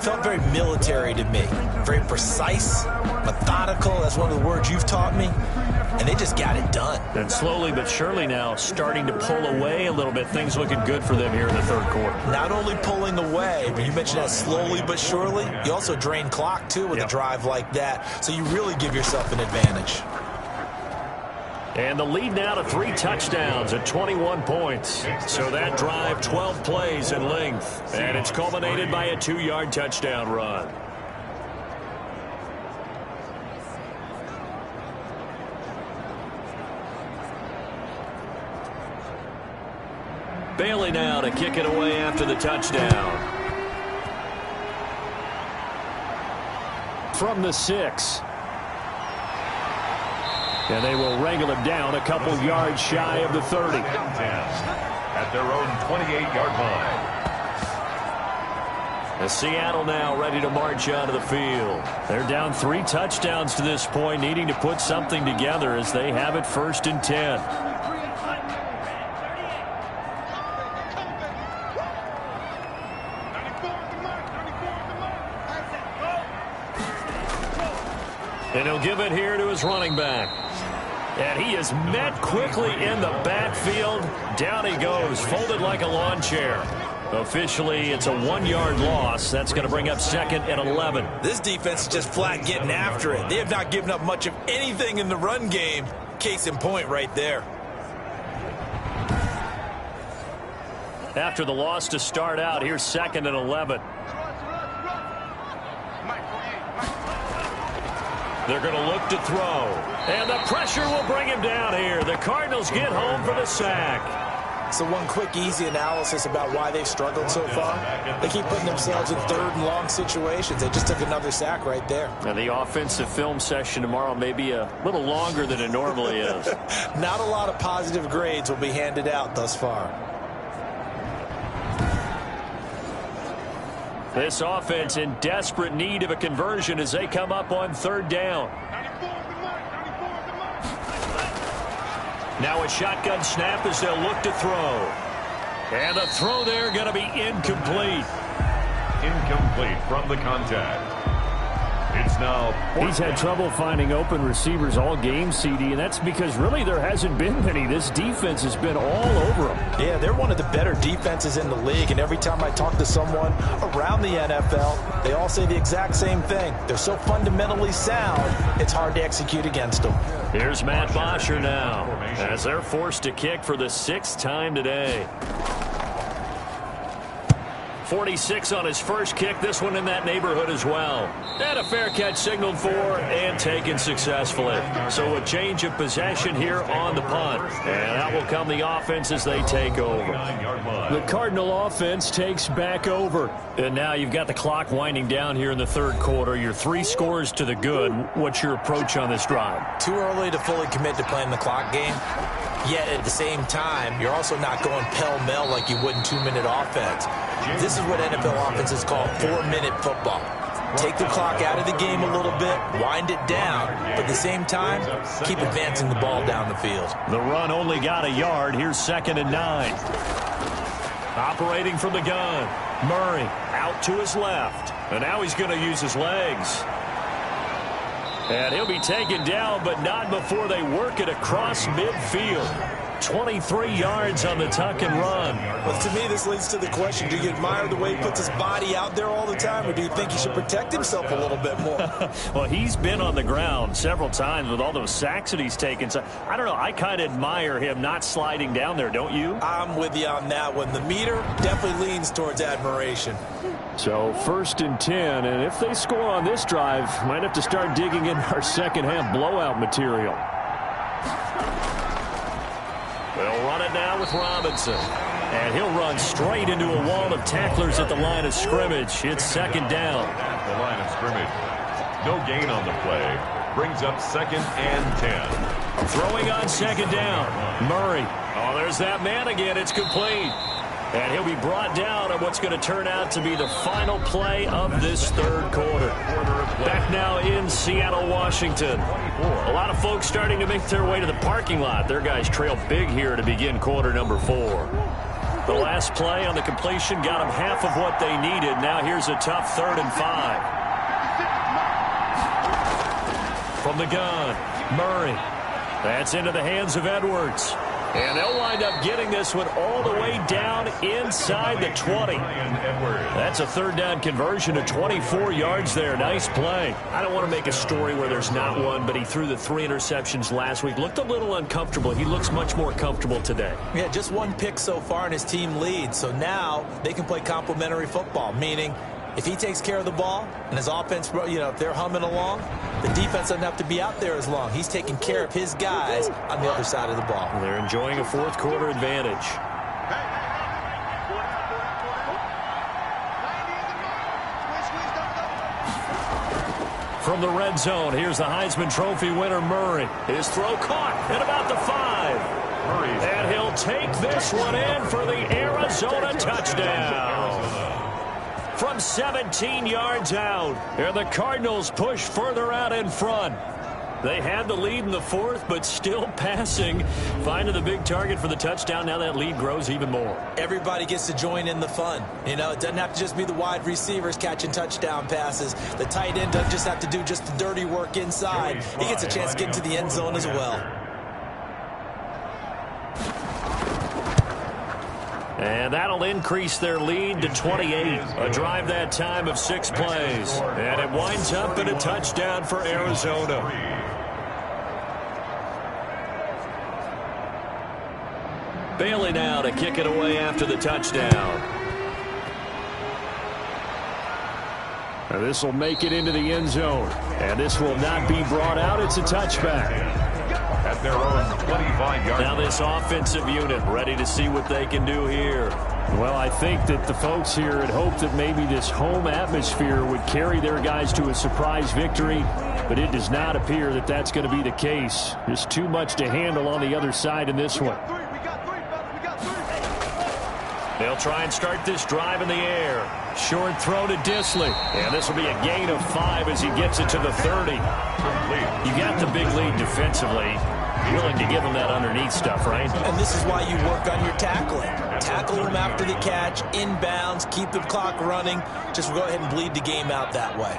felt very military to me. Very precise, methodical. That's one of the words you've taught me. And they just got it done. And slowly but surely now starting to pull away a little bit. Things looking good for them here in the third quarter. Not only pulling away, but you mentioned that slowly but surely. You also drain clock, too, with a drive like that. So you really give yourself an advantage. And the lead now to 3 touchdowns at 21 points. So that drive, 12 plays in length. And it's culminated by a 2-yard touchdown run. Bailey now to kick it away after the touchdown. From the 6. And they will wrangle him down a couple yards shy of the 30. At their own 28-yard line. Seattle now ready to march out of the field. They're down 3 touchdowns to this point, needing to put something together as they have it 1st and 10. And he'll give it here to his running back. And he is met quickly in the backfield. Down he goes, folded like a lawn chair. Officially, it's a 1-yard loss. That's going to bring up 2nd and 11. This defense is just flat getting after it. They have not given up much of anything in the run game. Case in point right there. After the loss to start out, here's 2nd and 11. They're going to look to throw. And the pressure will bring him down here. The Cardinals get home for the sack. So one quick, easy analysis about why they've struggled so far. They keep putting themselves in 3rd and long situations. They just took another sack right there. And the offensive film session tomorrow may be a little longer than it normally is. Not a lot of positive grades will be handed out thus far. This offense in desperate need of a conversion as they come up on 3rd down. Now a shotgun snap as they'll look to throw. And the throw there going to be incomplete. Incomplete from the contact. It's now. He's had trouble finding open receivers all game, CD, and that's because really there hasn't been many. This defense has been all over them. Yeah, they're one of the better defenses in the league, and every time I talk to someone around the NFL, they all say the exact same thing. They're so fundamentally sound, it's hard to execute against them. Here's Matt Bosher now as they're forced to kick for the 6th time today. 46 on his first kick. This one in that neighborhood as well. And a fair catch signaled for and taken successfully. So a change of possession here on the punt. And out will come the offense as they take over. The Cardinal offense takes back over. And now you've got the clock winding down here in the 3rd quarter. Your 3 scores to the good. What's your approach on this drive? Too early to fully commit to playing the clock game. Yet at the same time, you're also not going pell-mell like you would in 2-minute offense. This is what NFL offenses call 4-minute football. Take the clock out of the game a little bit, wind it down, but at the same time, keep advancing the ball down the field. The run only got a yard. Here's 2nd and 9. Operating from the gun. Murray out to his left. And now he's going to use his legs. And he'll be taken down, but not before they work it across midfield. 23 yards on the tuck and run. Well, to me, this leads to the question, do you admire the way he puts his body out there all the time, or do you think he should protect himself a little bit more? Well, he's been on the ground several times with all those sacks that he's taken. So, I don't know. I kind of admire him not sliding down there, don't you? I'm with you on that one. The meter definitely leans towards admiration. So 1st and 10, and if they score on this drive, might have to start digging in our second-half blowout material. They'll run it now with Robinson. And he'll run straight into a wall of tacklers at the line of scrimmage. It's 2nd down. At the line of scrimmage. No gain on the play. Brings up 2nd and 10. Throwing on 2nd down. Murray. Oh, there's that man again. It's complete. And he'll be brought down on what's going to turn out to be the final play of this 3rd quarter. Back now in Seattle, Washington. A lot of folks starting to make their way to the parking lot. Their guys trail big here to begin quarter number 4. The last play on the completion got them half of what they needed. Now here's a tough 3rd and 5. From the gun, Murray. That's into the hands of Edwards. And they'll wind up getting this one all the way down inside the 20. That's a 3rd down conversion of 24 yards there. Nice play. I don't want to make a story where there's not one, but he threw the 3 interceptions last week. Looked a little uncomfortable. He looks much more comfortable today. Yeah, just 1 pick so far and his team leads. So now they can play complementary football, meaning if he takes care of the ball and his offense, if they're humming along, the defense doesn't have to be out there as long. He's taking care of his guys on the other side of the ball. They're enjoying a 4th quarter advantage. From the red zone, here's the Heisman Trophy winner, Murray. His throw caught at about the 5. And he'll take this one in for the Arizona touchdown. From 17 yards out, and the Cardinals push further out in front. They had the lead in the 4th, but still passing. Finding the big target for the touchdown. Now that lead grows even more. Everybody gets to join in the fun. It doesn't have to just be the wide receivers catching touchdown passes. The tight end doesn't just have to do just the dirty work inside. He gets a chance to get into the end zone as well. And that'll increase their lead to 28. A drive that time of 6 plays. And it winds up in a touchdown for Arizona. Bailey now to kick it away after the touchdown. And this will make it into the end zone. And this will not be brought out. It's a touchback. At their own 25-yard. Now this offensive unit ready to see what they can do here. Well, I think that the folks here had hoped that maybe this home atmosphere would carry their guys to a surprise victory, but it does not appear that that's going to be the case. There's too much to handle on the other side in this one. They'll try and start this drive in the air. Short throw to Disley. And this will be a gain of 5 as he gets it to the 30. You got the big lead defensively. Willing to give him that underneath stuff, right? And this is why you work on your tackling. Tackle him after the catch, inbounds, keep the clock running. Just go ahead and bleed the game out that way.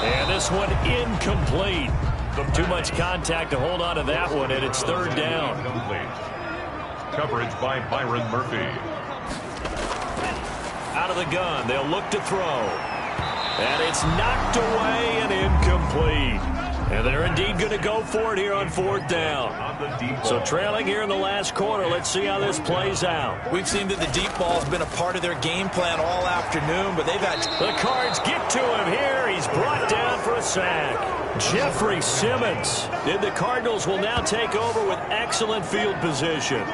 And this one incomplete. Too much contact to hold on to that one, and it's 3rd down. Coverage by Byron Murphy. Out of the gun, they'll look to throw. And it's knocked away and incomplete. And they're indeed going to go for it here on 4th down. So trailing here in the last quarter, let's see how this plays out. We've seen that the deep ball has been a part of their game plan all afternoon, but they've had... The Cards get to him here. He's brought down for a sack. Jeffrey Simmons. And the Cardinals will now take over with excellent field position.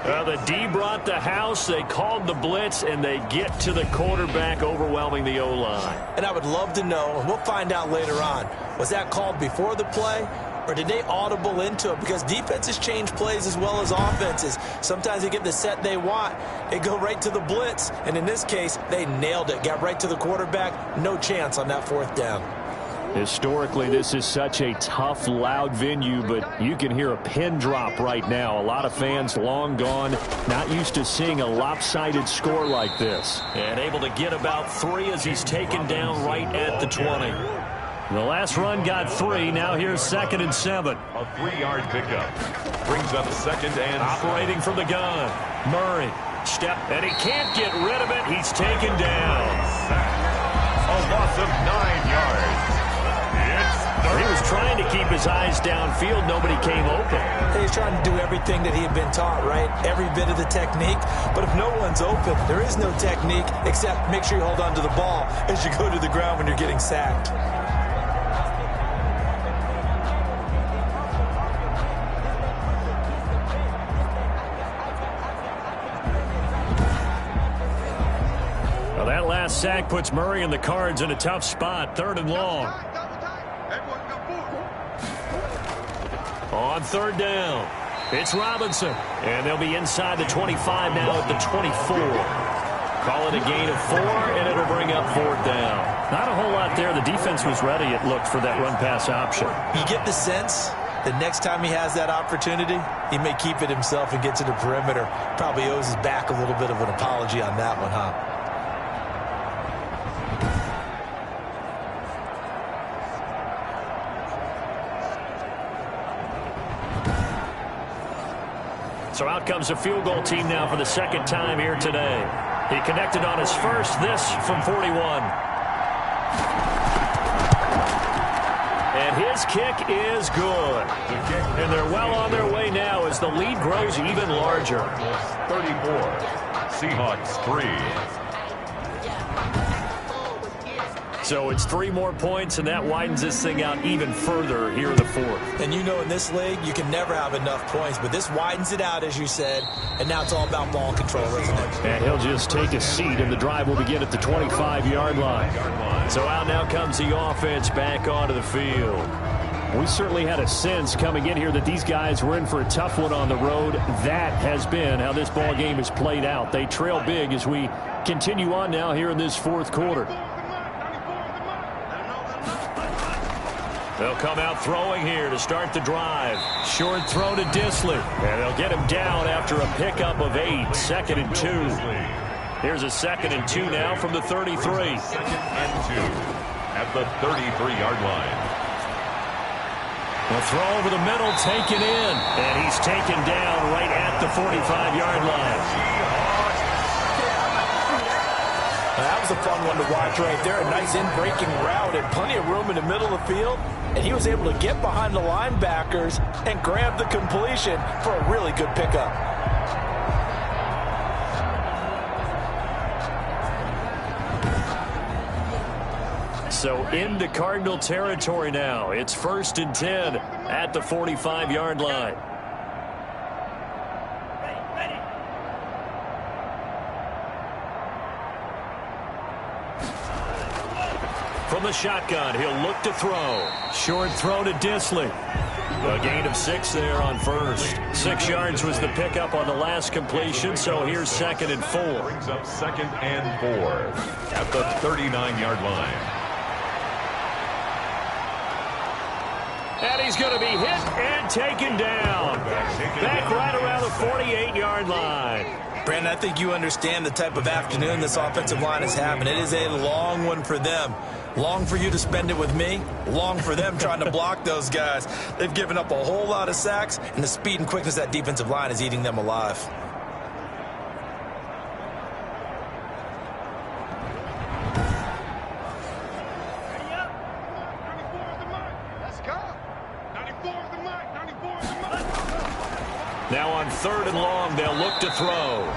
Well, the D brought the house, they called the blitz, and they get to the quarterback, overwhelming the O-line. And I would love to know, and we'll find out later on, was that called before the play, or did they audible into it? Because defenses change plays as well as offenses. Sometimes they get the set they want. They go right to the blitz, and in this case, they nailed it. Got right to the quarterback. No chance on that 4th down. Historically, this is such a tough, loud venue, but you can hear a pin drop right now. A lot of fans long gone, not used to seeing a lopsided score like this. And able to get about 3 as he's taken down right at the 20. The last run got 3. Now here's 2nd and 7. A 3-yard pickup. Brings up 2nd and operating from the gun. Murray, step, and he can't get rid of it. He's taken down. a loss of 9 yards. He was trying to keep his eyes downfield. Nobody came open. He's trying to do everything that he had been taught, right? Every bit of the technique. But if no one's open, there is no technique except make sure you hold on to the ball as you go to the ground when you're getting sacked. Well, that last sack puts Murray and the Cards in a tough spot. 3rd and long. On 3rd down, it's Robinson. And they'll be inside the 25 now at the 24. Call it a gain of 4, and it'll bring up 4th down. Not a whole lot there. The defense was ready, it looked, for that run-pass option. You get the sense that next time he has that opportunity, he may keep it himself and get to the perimeter. Probably owes his back a little bit of an apology on that one, huh? So out comes the field goal team now for the 2nd time here today. He connected on his first, this from 41. And his kick is good. And they're well on their way now as the lead grows even larger. 34, Seahawks 3. So it's 3 more points, and that widens this thing out even further here in the 4th. And you know in this league, you can never have enough points, but this widens it out, as you said, and now it's all about ball control, isn't it? And he'll just take a seat, and the drive will begin at the 25-yard line. So out now comes the offense back onto the field. We certainly had a sense coming in here that these guys were in for a tough one on the road. That has been how this ball game has played out. They trail big as we continue on now here in this 4th quarter. They'll come out throwing here to start the drive. Short throw to Disley. And they'll get him down after a pickup of 8. 2nd and 2. Here's a 2nd and 2 now from the 33. 2nd and 2 at the 33-yard line. The throw over the middle, taken in. And he's taken down right at the 45-yard line. That was a fun one to watch right there. A nice in-breaking route and plenty of room in the middle of the field. And he was able to get behind the linebackers and grab the completion for a really good pickup. So into Cardinal territory now. It's 1st and 10 at the 45-yard line. From the shotgun, he'll look to throw. Short throw to Disley. A gain of 6 there on 1st. 6 yards was the pickup on the last completion, so here's 2nd and 4. Brings up 2nd and 4 at the 39-yard line. And he's going to be hit and taken down. Back right around the 48-yard line. Brandon, I think you understand the type of afternoon this offensive line is having. It is a long one for them. Long for you to spend it with me. Long for them trying to block those guys. They've given up a whole lot of sacks, and the speed and quickness of that defensive line is eating them alive. Now on 3rd and long, they'll look to throw.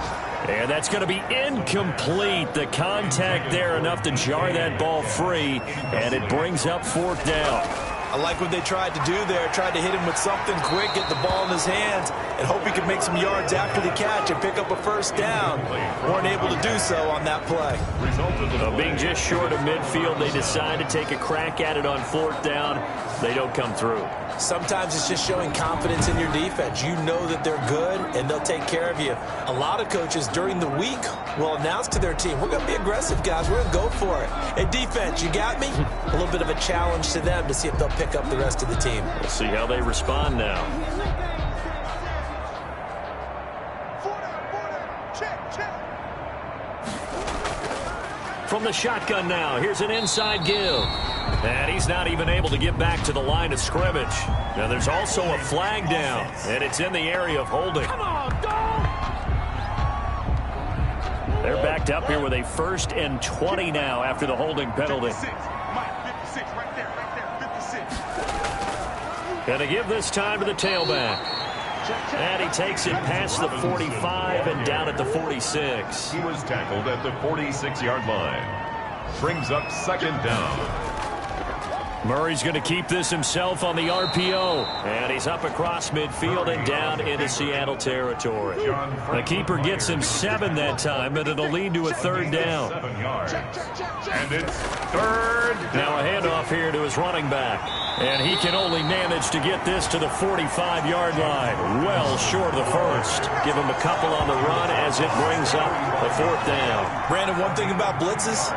And that's going to be incomplete. The contact there enough to jar that ball free, and it brings up 4th down. I like what they tried to do there. Tried to hit him with something quick, get the ball in his hands, and hope he could make some yards after the catch and pick up a first down. Weren't able to do so on that play. Being just short of midfield, they decide to take a crack at it on 4th down. They don't come through. Sometimes it's just showing confidence in your defense. You know that they're good, and they'll take care of you. A lot of coaches during the week will announce to their team, we're going to be aggressive, guys. We're going to go for it. Hey, defense, you got me? A little bit of a challenge to them to see if they'll pick up the rest of the team. We'll see how they respond now. From the shotgun now, here's an inside give. And he's not even able to get back to the line of scrimmage. Now there's also a flag down, and it's in the area of holding. Come on, dog! They're backed up here with a 1st and 20 now after the holding penalty. 56. Mike, 56, right there, 56. Going to give this time to the tailback. And he takes it past the 45 and down at the 46. He was tackled at the 46-yard line. Brings up 2nd down. Murray's going to keep this himself on the RPO. And he's up across midfield and down into Seattle territory. The keeper gets him 7 that time, but it'll lead to a 3rd down. 7 yards. And it's 3rd down. Now a handoff here to his running back. And he can only manage to get this to the 45-yard line. Well short of the 1st. Give him a couple on the run as it brings up a 4th down. Brandon, one thing about blitzes,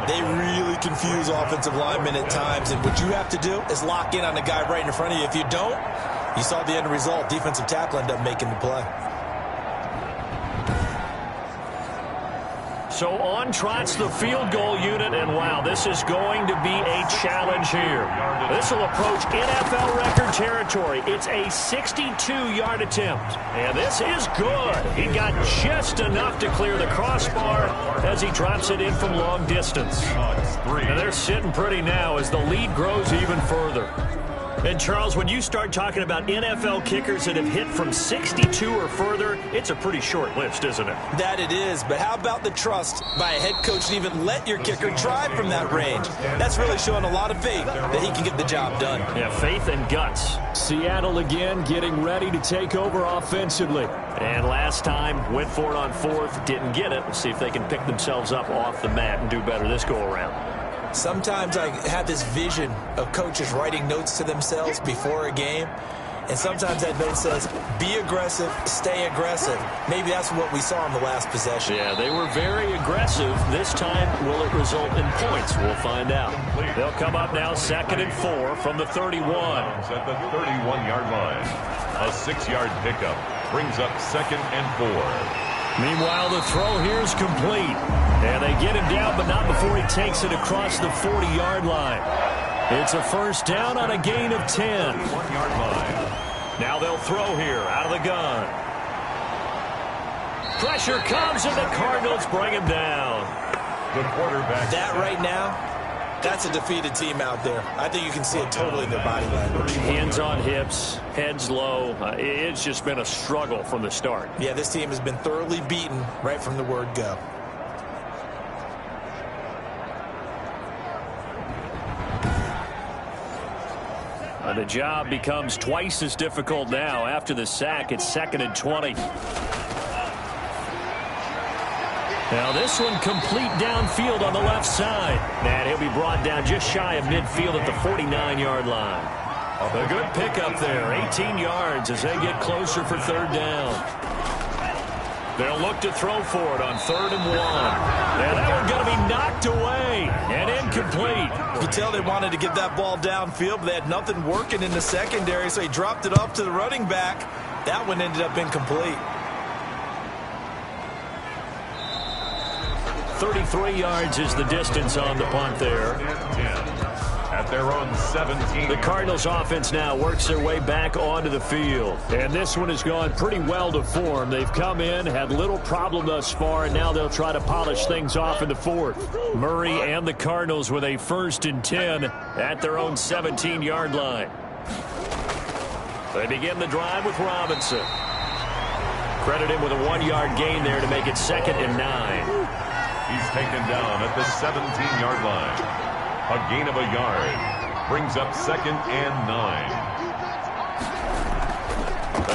they really confuse offensive linemen at times. And what you have to do is lock in on the guy right in front of you. If you don't, you saw the end result. Defensive tackle ended up making the play. So on trots the field goal unit, and wow, this is going to be a challenge here. This will approach NFL record territory. It's a 62-yard attempt, and this is good. He got just enough to clear the crossbar as he drops it in from long distance. And they're sitting pretty now as the lead grows even further. And, Charles, when you start talking about NFL kickers that have hit from 62 or further, it's a pretty short list, isn't it? That it is, but how about the trust by a head coach to even let your kicker try from that range? That's really showing a lot of faith that he can get the job done. Yeah, faith and guts. Seattle again getting ready to take over offensively. And last time, went for it on 4th, didn't get it. We'll see if they can pick themselves up off the mat and do better this go-around. Sometimes I have this vision of coaches writing notes to themselves before a game, and sometimes that note says, be aggressive, stay aggressive. Maybe that's what we saw in the last possession. Yeah, they were very aggressive. This time, will it result in points? We'll find out. They'll come up now 2nd and 4 from the 31. At the 31-yard line. A 6-yard pickup brings up 2nd and 4. Meanwhile, the throw here is complete. And they get him down, but not before he takes it across the 40-yard line. It's a 1st down on a gain of 10. 1-yard line. Now they'll throw here out of the gun. Pressure comes, and the Cardinals bring him down. The quarterback. That right now, that's a defeated team out there. I think you can see it totally in their body language. Hands on hips, heads low. It's just been a struggle from the start. Yeah, this team has been thoroughly beaten right from the word go. The job becomes twice as difficult now. After the sack, it's 2nd and 20. Now this one complete downfield on the left side. And he'll be brought down just shy of midfield at the 49-yard line. A good pickup there, 18 yards as they get closer for 3rd down. They'll look to throw for it on 3rd and 1. And that one's going to be knocked away and incomplete. You could tell they wanted to get that ball downfield, but they had nothing working in the secondary, so he dropped it off to the running back. That one ended up incomplete. 33 yards is the distance on the punt there. 10. At their own 17. The Cardinals offense now works their way back onto the field. And this one has gone pretty well to form. They've come in, had little problem thus far, and now they'll try to polish things off in the 4th. Murray and the Cardinals with a 1st and 10 at their own 17-yard line. They begin the drive with Robinson. Credit him with a 1-yard gain there to make it 2nd and 9. He's taken down at the 17-yard line. A gain of a yard. brings up 2nd and 9.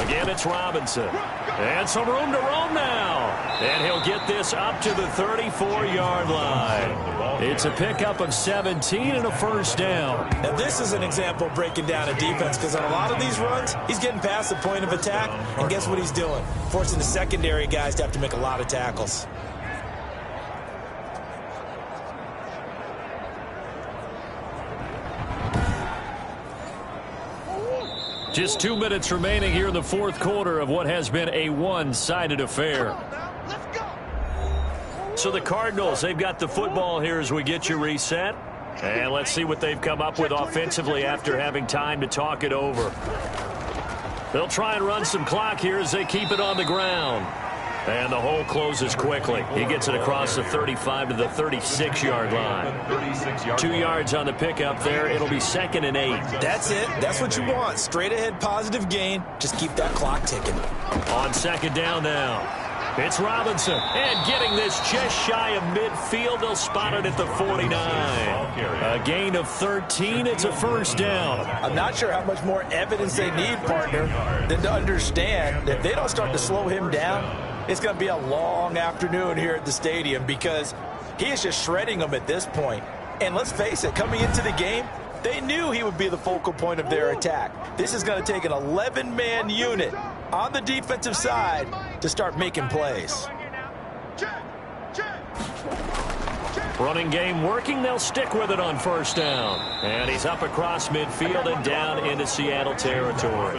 Again, it's Robinson. And some room to roam now. And he'll get this up to the 34-yard line. It's a pickup of 17 and a first down. Now, this is an example of breaking down a defense, because on a lot of these runs, he's getting past the point of attack, and guess what he's doing? Forcing the secondary guys to have to make a lot of tackles. Just 2 minutes remaining here in the fourth quarter of what has been a one-sided affair. So the Cardinals, they've got the football here as we get you reset. And let's see what they've come up with offensively after having time to talk it over. They'll try and run some clock here as they keep it on the ground. And the hole closes quickly. He gets it across the 35 to the 36-yard line. 2 yards on the pickup there. It'll be 2nd and 8. That's it. That's what you want. Straight ahead positive gain. Just keep that clock ticking. On 2nd down now. It's Robinson. And getting this just shy of midfield. They'll spot it at the 49. A gain of 13. It's a first down. I'm not sure how much more evidence they need, partner, than to understand that if they don't start to slow him down, it's going to be a long afternoon here at the stadium, because he is just shredding them at this point. And let's face it, coming into the game, they knew he would be the focal point of their attack. This is going to take an 11-man unit on the defensive side to start making plays. Running game working. They'll stick with it on first down. And he's up across midfield and down into Seattle territory.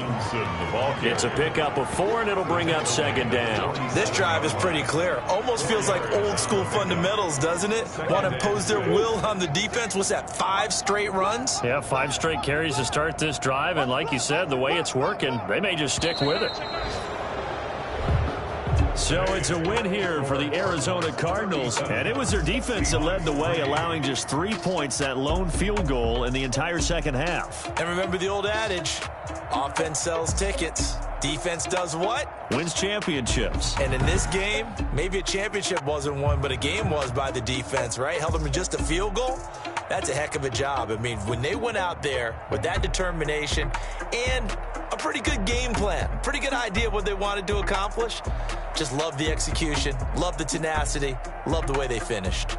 It's a pickup of 4, and it'll bring up 2nd down. This drive is pretty clear. Almost feels like old school fundamentals, doesn't it? Want to impose their will on the defense. What's that, 5 straight runs? Yeah, 5 straight carries to start this drive. And like you said, the way it's working, they may just stick with it. So it's a win here for the Arizona Cardinals. And it was their defense that led the way, allowing just 3 points, that lone field goal in the entire second half. And remember the old adage, offense sells tickets. Defense does what? Wins championships. And in this game, maybe a championship wasn't won, but a game was by the defense, right? Held them to just a field goal. That's a heck of a job. I mean, when they went out there with that determination and a pretty good game plan, pretty good idea of what they wanted to accomplish, just love the execution, love the tenacity, love the way they finished.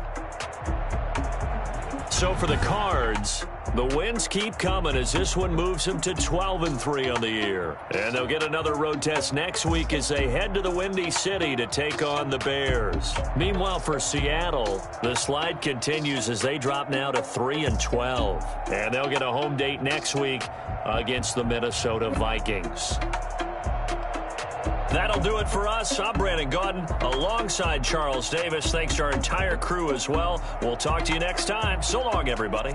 So for the Cards, the wins keep coming as this one moves them to 12-3 on the year. And they'll get another road test next week as they head to the Windy City to take on the Bears. Meanwhile, for Seattle, the slide continues as they drop now to 3-12. And they'll get a home date next week against the Minnesota Vikings. That'll do it for us. I'm Brandon Gaudin alongside Charles Davis. Thanks to our entire crew as well. We'll talk to you next time. So long, everybody.